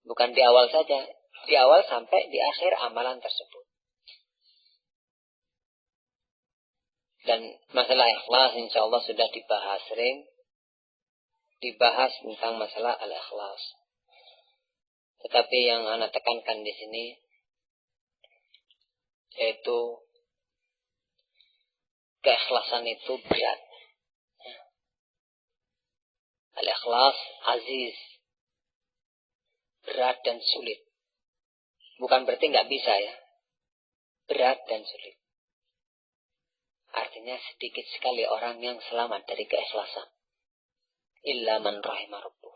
Bukan di awal saja. Di awal sampai di akhir amalan tersebut. Dan masalah ikhlas insya Allah sudah dibahas sering. Dibahas tentang masalah al-ikhlas. Tetapi yang anak tekankan di sini yaitu keikhlasan itu berat. Al-ikhlas aziz, berat dan sulit. Bukan berarti nggak bisa ya. Berat dan sulit. Artinya sedikit sekali orang yang selamat dari keikhlasan. Illa man rahimah rabbuh.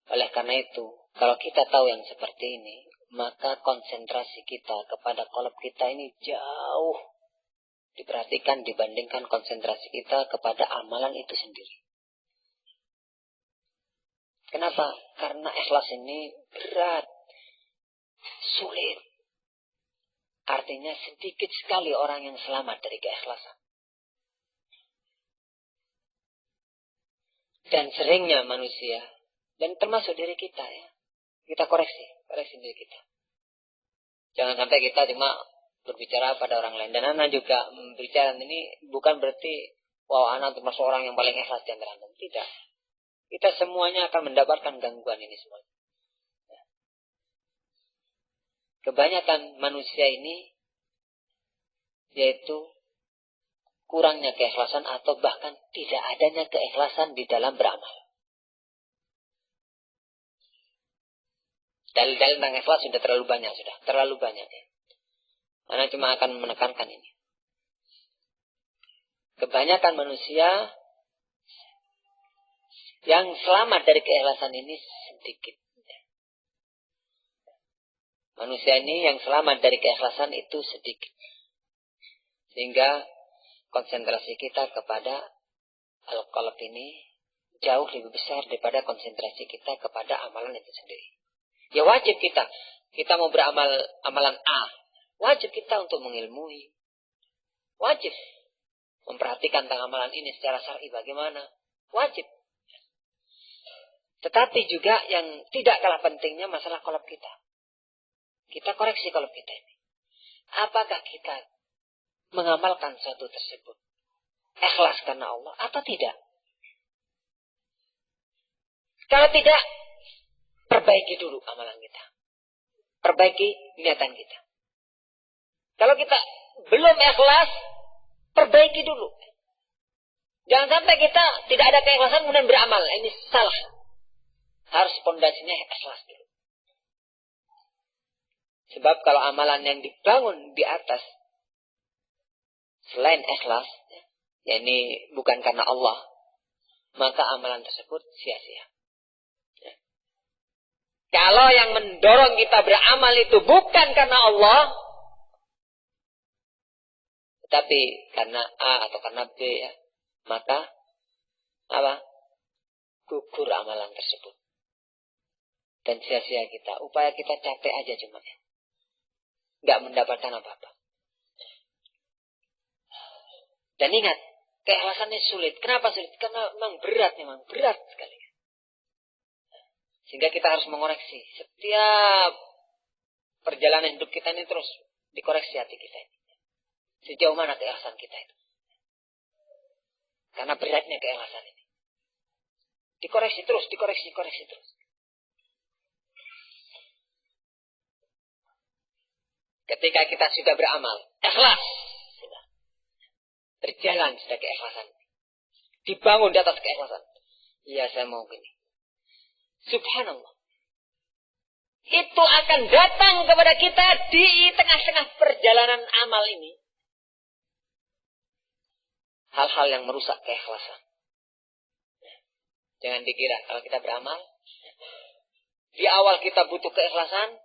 Oleh karena itu, kalau kita tahu yang seperti ini, maka konsentrasi kita kepada qalb kita ini jauh diperhatikan dibandingkan konsentrasi kita kepada amalan itu sendiri. Kenapa? Karena ikhlas ini berat, sulit. Artinya sedikit sekali orang yang selamat dari keikhlasan. Dan seringnya manusia, dan termasuk diri kita ya, kita koreksi diri kita. Jangan sampai kita cuma berbicara pada orang lain. Dan anak juga berbicara ini bukan berarti, wow anak termasuk orang yang paling ikhlas di antara anda. Tidak. Kita semuanya akan mendapatkan gangguan ini semua. Kebanyakan manusia ini yaitu kurangnya keikhlasan atau bahkan tidak adanya keikhlasan di dalam beramal. Dalil-dalil tentang ikhlas sudah terlalu banyak ya. Anak cuma akan menekankan ini. Kebanyakan manusia yang selamat dari keikhlasan ini sedikit. Manusia ini yang selamat dari keikhlasan itu sedikit. Sehingga konsentrasi kita kepada al-qalb ini jauh lebih besar daripada konsentrasi kita kepada amalan itu sendiri. Ya wajib kita mau beramal amalan A, wajib kita untuk mengilmui. Wajib memperhatikan tentang amalan ini secara syar'i bagaimana. Wajib. Tetapi juga yang tidak kalah pentingnya masalah qalb kita. Kita koreksi qalb kita ini. Apakah kita mengamalkan sesuatu tersebut ikhlas karena Allah atau tidak? Kalau tidak, perbaiki dulu amalan kita. Perbaiki niatan kita. Kalau kita belum ikhlas, perbaiki dulu. Jangan sampai kita tidak ada keikhlasan kemudian beramal. Ini salah. Harus pondasinya ikhlas dulu. Sebab kalau amalan yang dibangun di atas selain ikhlas, ya ini bukan karena Allah, maka amalan tersebut sia-sia. Ya. Kalau yang mendorong kita beramal itu bukan karena Allah, tetapi karena A atau karena B, ya, maka apa? Gugur amalan tersebut. Dan sia-sia kita. Upaya kita capek aja cuma ya. Nggak mendapatkan apa-apa. Dan ingat, keikhlasannya sulit. Kenapa sulit? Karena memang berat sekali. Sehingga kita harus mengoreksi. Setiap perjalanan hidup kita ini terus dikoreksi hati kita ini. Sejauh mana keikhlasan kita itu. Karena beratnya keikhlasan ini. Dikoreksi terus. Ketika kita sudah beramal, ikhlas. Berjalan sudah keikhlasan. Dibangun di atas keikhlasan. Iya, saya mau gini. Subhanallah. Itu akan datang kepada kita di tengah-tengah perjalanan amal ini. Hal-hal yang merusak keikhlasan. Jangan dikira kalau kita beramal, di awal kita butuh keikhlasan.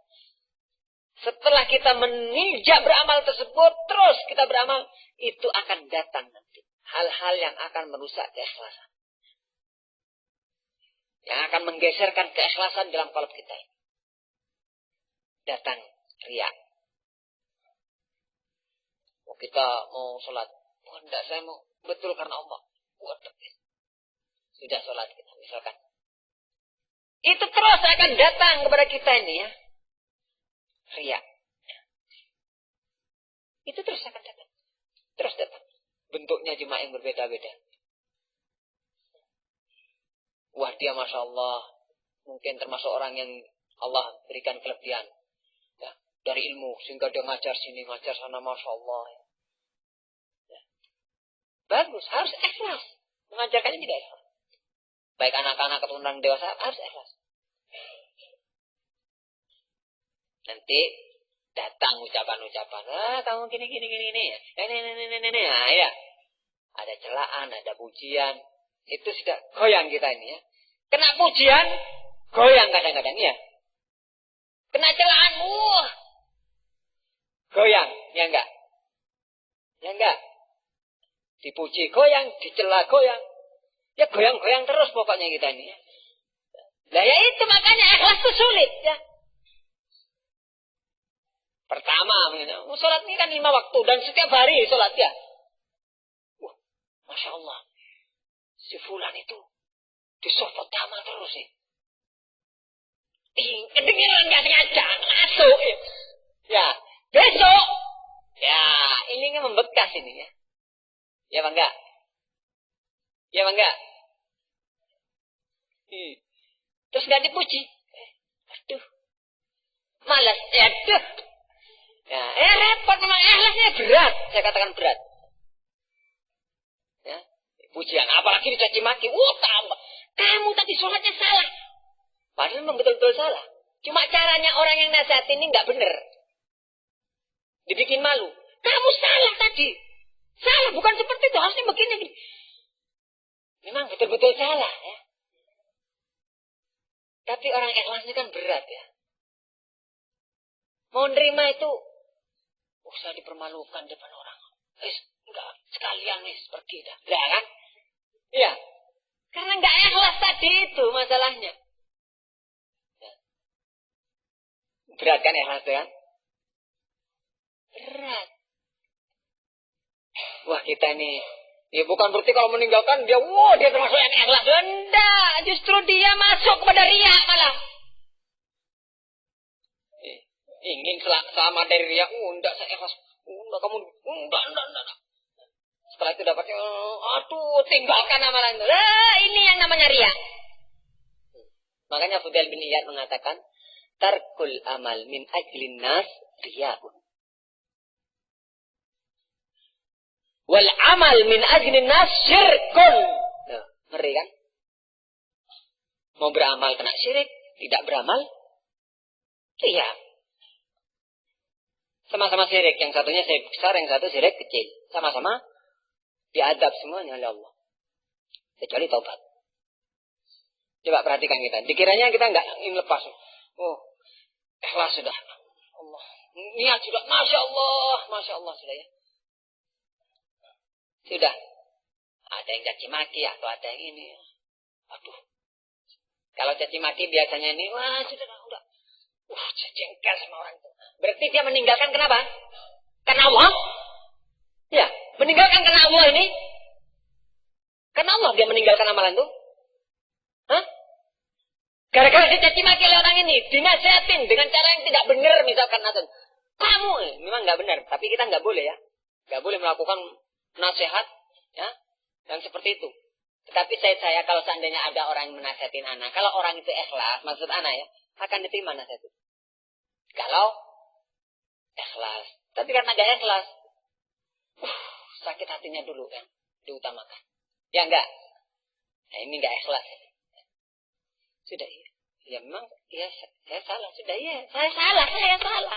Setelah kita menginjak beramal tersebut, terus kita beramal, itu akan datang nanti. Hal-hal yang akan merusak keikhlasan. Yang akan menggeserkan keikhlasan dalam qalb kita. Datang riya. kita mau sholat. Oh, enggak, saya mau betul karena Allah. Waduh. Sudah sholat kita, misalkan. Itu terus akan datang kepada kita ini ya. Riya. Itu terus akan datang. Terus datang. Bentuknya cuma yang berbeda-beda. Wah, dia Masya Allah. Mungkin termasuk orang yang Allah berikan kelebihan. Ya, dari ilmu. Sehingga dia ngajar sini, ngajar sana. Masya Allah. Ya. Bagus. Harus ikhlas. Mengajarkannya tidak ikhlas. Baik anak-anak keturunan dewasa harus ikhlas. Nanti datang ucapan-ucapan. Kamu gini. Ini. Nah, ya. Ada celaan, ada pujian. Itu sudah goyang kita ini ya. Kena pujian, goyang kadang-kadang ya. Kena celaan, goyang, ya enggak? Ya enggak? Dipuji goyang, dicela goyang. Ya goyang-goyang terus pokoknya kita ini ya. Nah ya itu makanya ikhlas itu sulit ya. Pertama, sholat ini kan 5 waktu dan setiap hari sholat ya. Wah, Masya Allah. Si fulan itu di soft pertama terus sih. Kedengeran nggak sengaja masuk. Ya, besok. Ya, ini membekas ini ya. Ya bangga. Ya bangga. Terus nggak dipuji. Aduh. Malas. Aduh. Ya, repot memang ikhlasnya berat. Saya katakan berat. Ya. Pujian, apalagi dicaci maki. Tambah. Kamu tadi sholatnya salah. Padahal memang betul-betul salah. Cuma caranya orang yang nasihat ini nggak benar. Dibikin malu. Kamu salah tadi. Salah, bukan seperti itu. Harusnya begini. Memang betul-betul salah ya. Tapi orang ikhlas ini kan berat ya. Mau nerima itu. Usah dipermalukan depan orang. Enggak, sekalian pergi dah. Enggak kan? Iya. Karena enggak ikhlas tadi itu masalahnya. Ya. Berat kan ikhlas kan? Berat. Wah kita ini. Ya bukan berarti kalau meninggalkan dia. Dia termasuk yang ikhlas. Enggak. Justru dia masuk kepada riya malah. Ingin sama dari riya. Enggak saya ikhlas. Enggak kamu. Enggak. Setelah itu dapatnya, tinggalkan amalan itu. Ini yang namanya riya. Makanya Fudail bin Iyad mengatakan, tarkul amal min ajlin nas riya'un. Wal amal min ajlin nas syirkun. Nah, ngeri kan? Mau beramal kena syirik, tidak beramal riya. Sama-sama syirik, yang satunya syirik besar, yang satu syirik kecil. Sama-sama diadab semuanya oleh Allah. Kecuali taubat. Coba perhatikan kita. Dikiranya kita enggak ingin lepas. Ikhlas sudah. Allah. Niat sudah. Masya Allah sudah ya. Sudah. Ada yang caci maki atau ada yang ini. Aduh. Kalau caci maki biasanya ini. Sudah. Jengkel sama orang itu. Berarti dia meninggalkan kenapa? Karena Allah. Ya. Meninggalkan karena Allah ini. Karena Allah dia meninggalkan amalan itu. Hah? Gara-gara dicaci maki oleh orang ini. Dinasihatin dengan cara yang tidak benar. Misalkan nasihat. Kamu memang nggak benar. Tapi kita nggak boleh ya. Nggak boleh melakukan nasihat. Ya. Yang seperti itu. Tetapi saya kalau seandainya ada orang yang menasihatin anak. Kalau orang itu ikhlas. Maksud anak ya. Akan diterima nasihat itu. Kalau ikhlas. Tapi karena nggak ikhlas. Sakit hatinya dulu kan. Diutamakan. Ya enggak. Nah ini enggak ikhlas. Sudah ya. Ya memang ya saya salah. Sudah ya. Saya salah.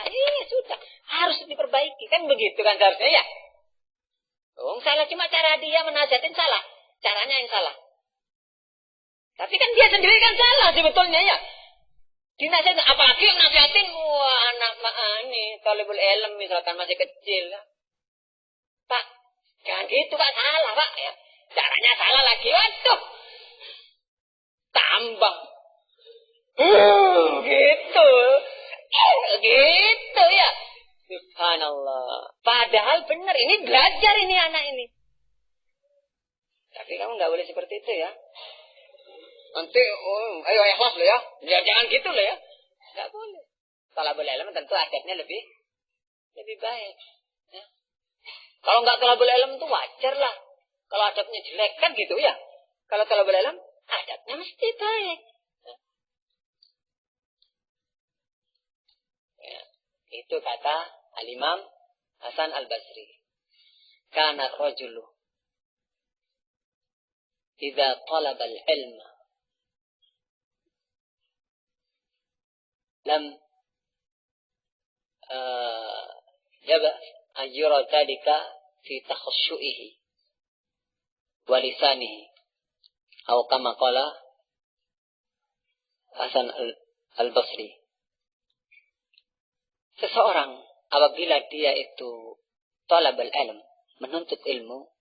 Iya sudah. Harus diperbaiki. Kan begitu kan seharusnya ya. Salah cuma cara dia menasihatin salah. Caranya yang salah. Tapi kan dia sendiri kan salah sebetulnya ya. Dinasihatin. Apalagi yang nasihatin. Anak ini. Talibul ilm misalkan masih kecil. Pak. Jangan gitu Pak. Salah Pak. Ya. Caranya salah lagi. Waduh. Tambah. Gitu ya. Subhanallah. Padahal benar, ini belajar ini anak ini. Tapi kamu nggak boleh seperti itu ya. Nanti, ayo ikhlas lo ya. Jangan gitu lo ya. Nggak boleh. Thalabul ilm tentu adabnya lebih baik. Ya. Kalau nggak thalabul ilm itu wajar lah. Kalau adabnya jelek kan gitu ya. Kalau thalabul ilm adabnya mesti baik. Ya. Itu kata Al-Imam Hasan Al-Basri. Kana rajulu idza talaba al-ilma lam yaba ajra dzalika fi takhashu'ihi wa lisanihi. Atau kama qala Hasan Al-Basri. Seseorang apabila dia itu talabul ilm, menuntut ilmu,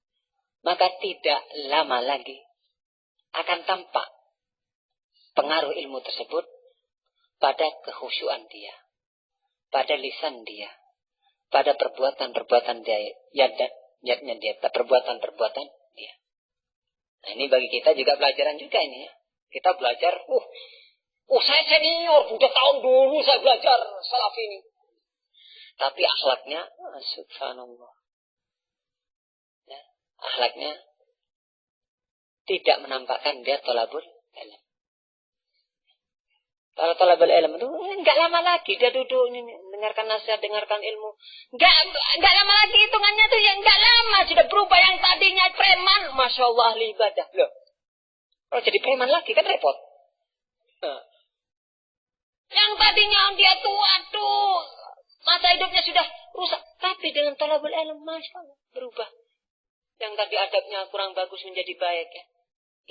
maka tidak lama lagi akan tampak pengaruh ilmu tersebut pada kekhusyuan dia, pada lisan dia, pada perbuatan-perbuatan dia, yadnya dia, perbuatan-perbuatan dia. Nah, ini bagi kita juga pelajaran juga ini ya. Kita belajar, saya senior, udah tahun dulu saya belajar salaf ini. Tapi akhlaknya, subhanallah. Ya, akhlaknya tidak menampakkan dia thalabul ilm. Kalau thalabul ilm itu enggak lama lagi dia duduk ini dengarkan nasihat, dengarkan ilmu. Enggak lama lagi hitungannya tuh yang enggak lama sudah berubah, yang tadinya preman, masya Allah ahli ibadah. Loh, kalau jadi preman lagi kan repot. Nah. Yang tadinya dia tuh masa hidupnya sudah rusak. Tapi dengan thalabul ilm, masya Allah, berubah. Yang tadi adabnya kurang bagus menjadi baik ya.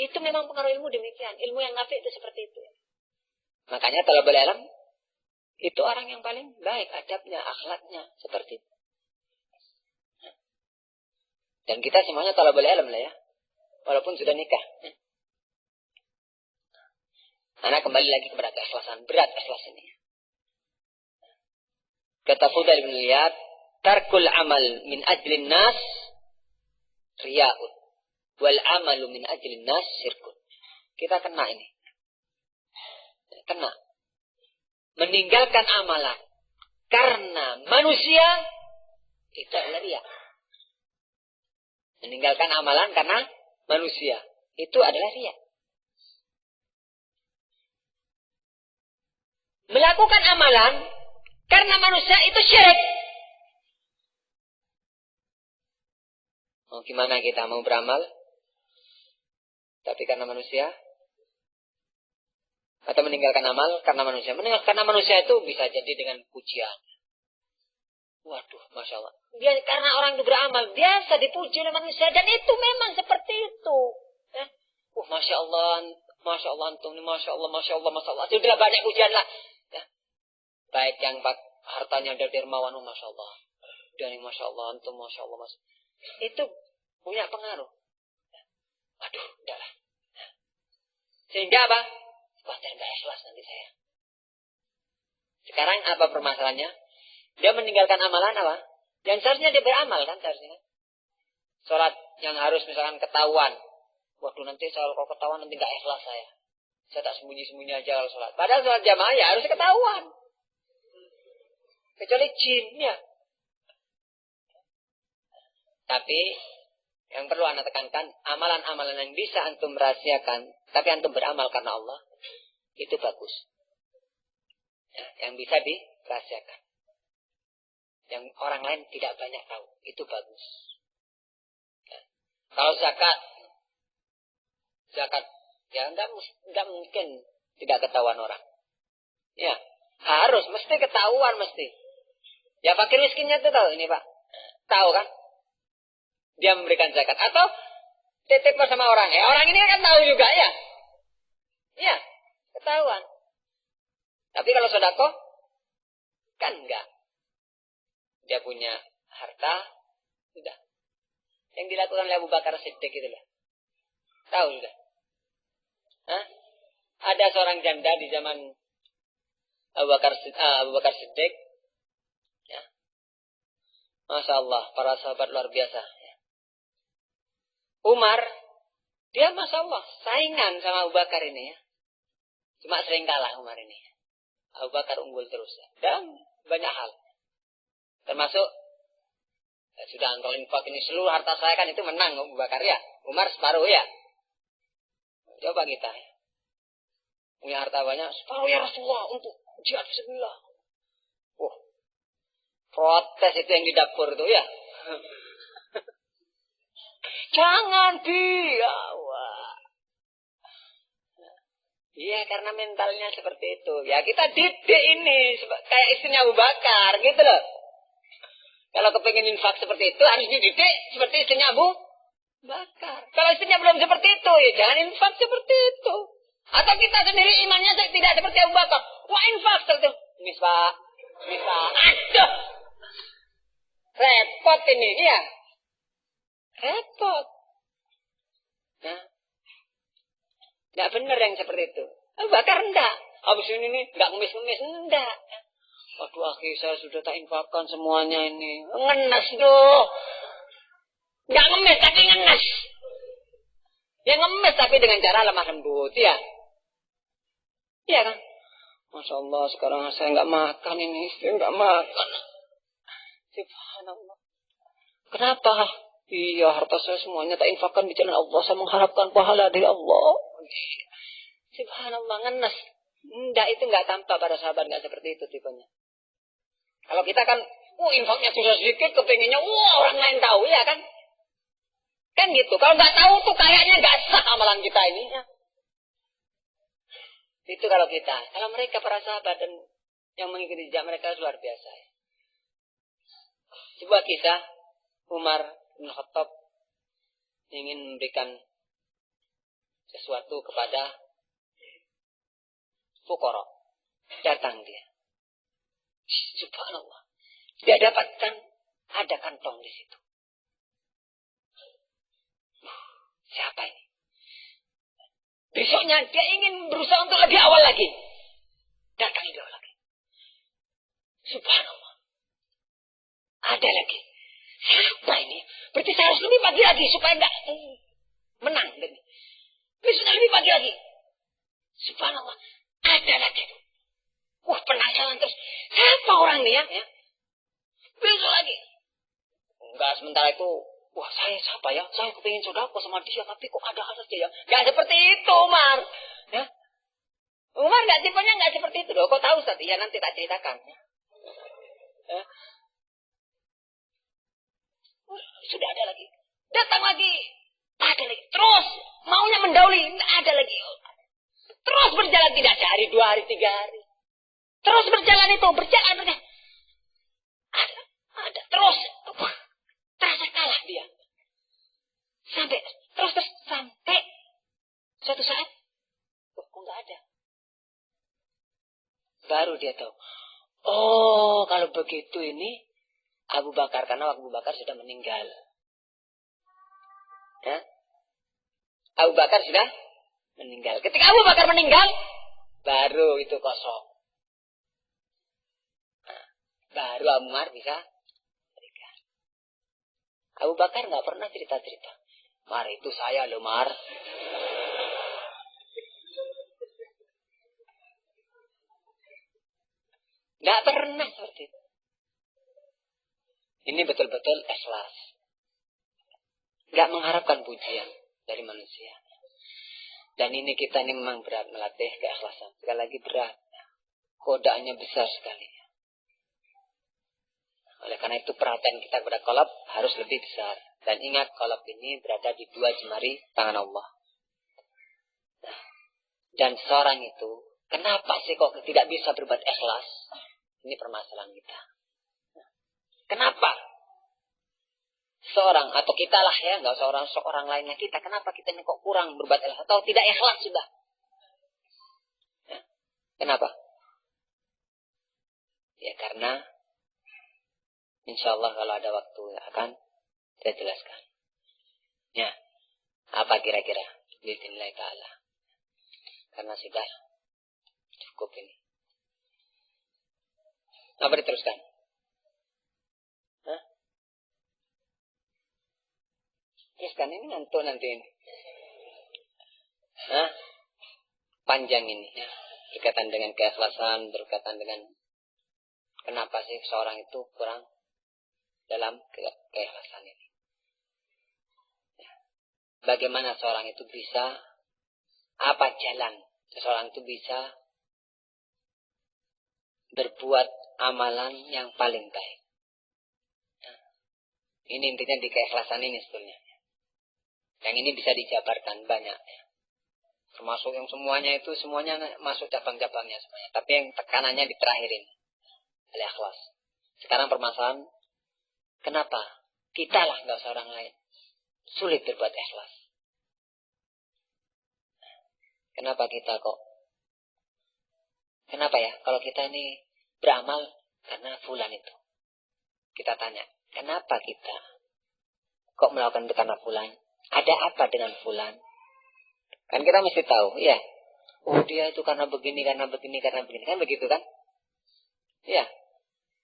Itu memang pengaruh ilmu demikian. Ilmu yang nafi itu seperti itu. Makanya thalabul ilm itu orang yang paling baik adabnya, akhlaknya seperti itu. Dan kita semuanya thalabul ilm lah ya. Walaupun sudah nikah. Anak kembali lagi kepada keikhlasan. Berat ikhlas ini. Kata Fudail bin Iyad, tarkul amal min ajlin nas riya'un, wal amalu min ajlin nas syirkun. Kita kena ini. Kena. Meninggalkan amalan karena manusia itu adalah riya. Meninggalkan amalan karena manusia itu adalah riya. Melakukan amalan karena manusia itu syirik. Gimana kita mau beramal? Tapi karena manusia? Atau meninggalkan amal karena manusia? Karena manusia itu bisa jadi dengan pujian. Waduh, masya Allah. Karena orang itu beramal, biasa dipuji oleh manusia. Dan itu memang seperti itu. Ya. Masya Allah, antum, masya Allah, masya Allah, masya Allah. Sudah banyak pujian lah. Baik yang hartanya ada dermawan, masya Allah. Dan masya Allah, antum, masya Allah, masya Allah. Itu punya pengaruh. Aduh, udahlah. Sehingga apa? Wah, tidak ikhlas nanti saya. Sekarang apa permasalahannya? Dia meninggalkan amalan apa? Yang seharusnya dia beramal kan seharusnya. Sholat yang harus misalkan ketahuan. Waduh, nanti kalau ketahuan nanti nggak ikhlas saya. Saya tak sembunyi-sembunyi aja kalau sholat. Padahal sholat jamaah ya harus ketahuan. Kecuali jinnya. Tapi yang perlu anda tekankan, amalan-amalan yang bisa antum rahasiakan, tapi antum beramal karena Allah, itu bagus. Ya, yang bisa dirahasiakan, yang orang lain tidak banyak tahu, itu bagus. Ya. Kalau zakat ya nggak mungkin tidak ketahuan orang. Ya, harus mesti ketahuan mesti. Ya fakir miskinnya itu tahu ini Pak, tahu kan? Dia memberikan zakat atau titip bersama orang. Ya, orang ini kan tahu juga ya. Iya, ketahuan. Tapi kalau sedekah kan enggak. Dia punya harta, sudah. Yang dilakukan oleh Abu Bakar Siddiq itulah. Tahu sudah. Hah? Ada seorang janda di zaman Abu Bakar Siddiq. Ya. Masya Allah, para sahabat luar biasa. Umar, dia Masya Allah, saingan sama Abu Bakar ini ya. Cuma sering kalah Umar ini. Abu Bakar unggul terus ya. Dan banyak hal. Termasuk, ya sudah kalau infak ini seluruh harta saya kan itu menang Abu Bakar ya. Umar separuh ya. Coba kita ya. Punya harta banyak, separuh ya Rasulullah untuk jihad fisabilillah. Protes itu yang di dapur itu ya. Jangan dia. Wah. Iya karena mentalnya seperti itu. Ya kita didik ini kayak istrinya Abu Bakar gitu loh. Kalau kepingin infak seperti itu harus dididik seperti istrinya Abu Bakar. Kalau istrinya belum seperti itu ya jangan infak seperti itu. Atau kita sendiri imannya tidak seperti Abu Bakar. Wah infak seperti itu. Misbah. Aduh. Repot ini ya. Repot. Nah. Tidak benar yang seperti itu. Abu Bakar enggak. Habis ini nih enggak ngemis-ngemis enggak. Waduh akhi saya sudah tak infakkan semuanya ini. Ngenes tuh. Enggak ngemis tapi ngenes. Ya ngemis tapi dengan cara lemah lembut ya. Iya kan? Masya Allah sekarang saya enggak makan ini. Saya enggak makan. Subhanallah. Kenapa? Iya harta saya semuanya tak infakkan di jalan Allah. Saya mengharapkan pahala dari Allah. Subhanallah ngenes. Enggak itu enggak tampak pada sahabat enggak seperti itu tipenya. Kalau kita kan, infaknya susah sedikit, kepinginnya, orang lain tahu ya kan? Kan gitu. Kalau nggak tahu tuh kayaknya nggak sah amalan kita ini. Ya. Itu kalau kita. Kalau mereka para sahabat dan yang mengikuti jejak mereka luar biasa. Ya. Sebuah kisah Umar bin Khattab ingin memberikan sesuatu kepada fuqara. Datang dia. Subhanallah. Dia dapatkan ada kantong di situ. Siapa ini? Besoknya dia ingin berusaha untuk lebih awal lagi. Datang lebih awal lagi. Subhanallah. Ada lagi. Siapa ini? Berarti saya harus lebih pagi lagi supaya enggak menang. Besoknya lebih pagi lagi. Subhanallah. Ada lagi. Wah penasaran terus. Siapa orang ini ya? Besok lagi. Enggak sementara itu. Wah saya siapa ya? Saya kepingin sodako sama dia. Tapi kok ada hal saja ya? Gak seperti itu Umar. Ya? Umar gak tipenya gak seperti itu. Loh. Kok tahu Ustaz? Ya nanti tak ceritakan. Ya? Sudah ada lagi. Datang lagi. Ada lagi. Terus. Maunya mendahului. Ada lagi. Terus berjalan tidak sehari, 2 hari, 3 hari. Terus berjalan itu. Berjalan. Ada. Terus. Terasa kalah dia. Sampai. Terus sampai. Suatu saat. Kok nggak ada. Baru dia tahu. Oh kalau begitu ini. Abu Bakar. Karena Abu Bakar sudah meninggal. Ya. Abu Bakar sudah meninggal. Ketika Abu Bakar meninggal. Baru itu kosong. Nah, baru Umar bisa. Abu Bakar nggak pernah cerita-cerita. Mar itu saya loh Mar. Nggak pernah seperti itu. Ini betul-betul ikhlas. Nggak mengharapkan pujian dari manusia. Dan ini kita ini memang berat melatih keikhlasan. Sekali lagi berat. Godaannya besar sekali. Oleh karena itu perhatian kita kepada qalb harus lebih besar. Dan ingat qalb ini berada di 2 jemari tangan Allah. Nah, dan seorang itu, kenapa sih kok tidak bisa berbuat ikhlas? Ini permasalahan kita. Nah, kenapa? Seorang atau kita lah ya, nggak seorang lainnya kita. Kenapa kita ini kok kurang berbuat ikhlas atau tidak ikhlas sudah? Ya, kenapa? Ya karena insya Allah kalau ada waktu akan saya jelaskan. Ya, apa kira-kira? Bismillah ta'ala. Karena sudah cukup ini. Apa diteruskan? Hah? Teruskan, ini ngantuk nanti ini. Hah? Panjang ini ya. Berkaitan dengan keikhlasan, berkaitan dengan kenapa sih seorang itu kurang dalam keikhlasan ini. Ya. Bagaimana seorang itu bisa, apa jalan seseorang itu bisa berbuat amalan yang paling baik. Ya. Ini intinya di keikhlasan ini sebetulnya. Yang ini bisa dijabarkan banyak ya. Termasuk yang semuanya masuk cabang-cabangnya semuanya. Tapi yang tekanannya di terakhir ini. Al-ikhlas. Sekarang permasalahan, kenapa? Kita lah, nggak usah orang lain. Sulit berbuat ikhlas. Kenapa kita kok? Kenapa ya? Kalau kita ini beramal karena fulan itu. Kita tanya, kenapa kita kok melakukan itu karena fulan? Ada apa dengan fulan? Kan kita mesti tahu, ya. Oh, dia itu karena begini. Kan begitu kan? Ya.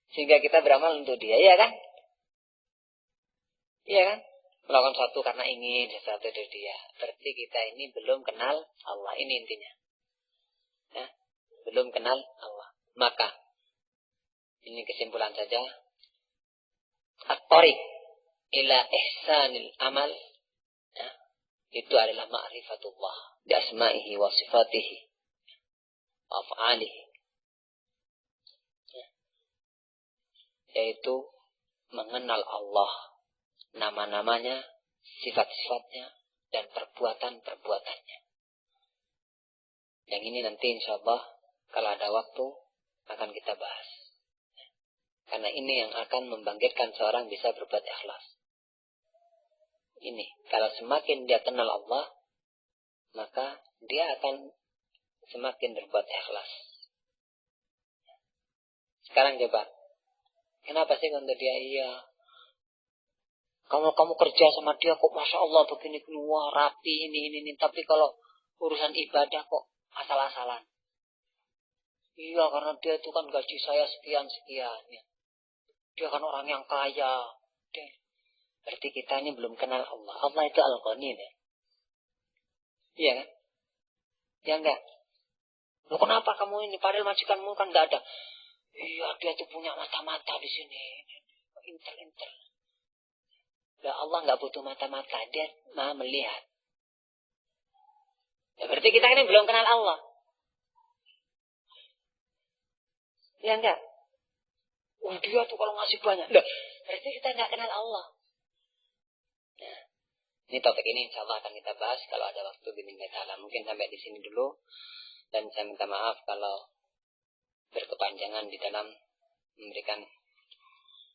Sehingga kita beramal untuk dia, ya kan? Iya kan? Melakukan sesuatu karena ingin sesuatu dari dia. Berarti kita ini belum kenal Allah. Ini intinya. Ya. Belum kenal Allah. Maka, ini kesimpulan saja. At-tariq ila ihsanil amal. Ya. Itu adalah ma'rifatullah. Bi asma'ihi wa sifatihi. Wa af'alihi. Ya. Yaitu mengenal Allah. Nama-namanya, sifat-sifatnya, dan perbuatan-perbuatannya. Yang ini nanti insya Allah kalau ada waktu akan kita bahas. Karena ini yang akan membangkitkan seorang bisa berbuat ikhlas. Ini, kalau semakin dia kenal Allah, maka dia akan semakin berbuat ikhlas. Sekarang coba, kenapa sih untuk dia iya? Kalau kamu kerja sama dia kok Masya Allah begini keluar rapi ini. Tapi kalau urusan ibadah kok asal-asalan. Iya karena dia itu kan gaji saya sekian. Ya. Dia kan orang yang kaya. Berarti kita ini belum kenal Allah. Allah itu Al-Ghani ya. Iya kan? Ya enggak? Loh kenapa kamu ini? Padahal majikanmu kan enggak ada. Iya dia tuh punya mata-mata di sini. Intel. Ya Allah nggak butuh mata-mata, dia maha melihat. Ya, berarti kita ini belum kenal Allah. Ya enggak? Oh dia tuh kalau ngasih banyak. Loh, berarti kita nggak kenal Allah. Nah, ini topik ini insya Allah akan kita bahas kalau ada waktu bimbing ta'ala. Mungkin sampai di sini dulu. Dan saya minta maaf kalau berkepanjangan di dalam memberikan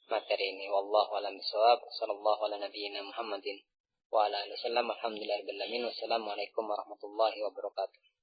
materi ini. Wallahu a'lam bishawab. Sallallahu ala nabiyyina Muhammadin wa ala alihi wasallam. Alhamdulillahirabbil alamin. Wassalamualaikum warahmatullahi wabarakatuh.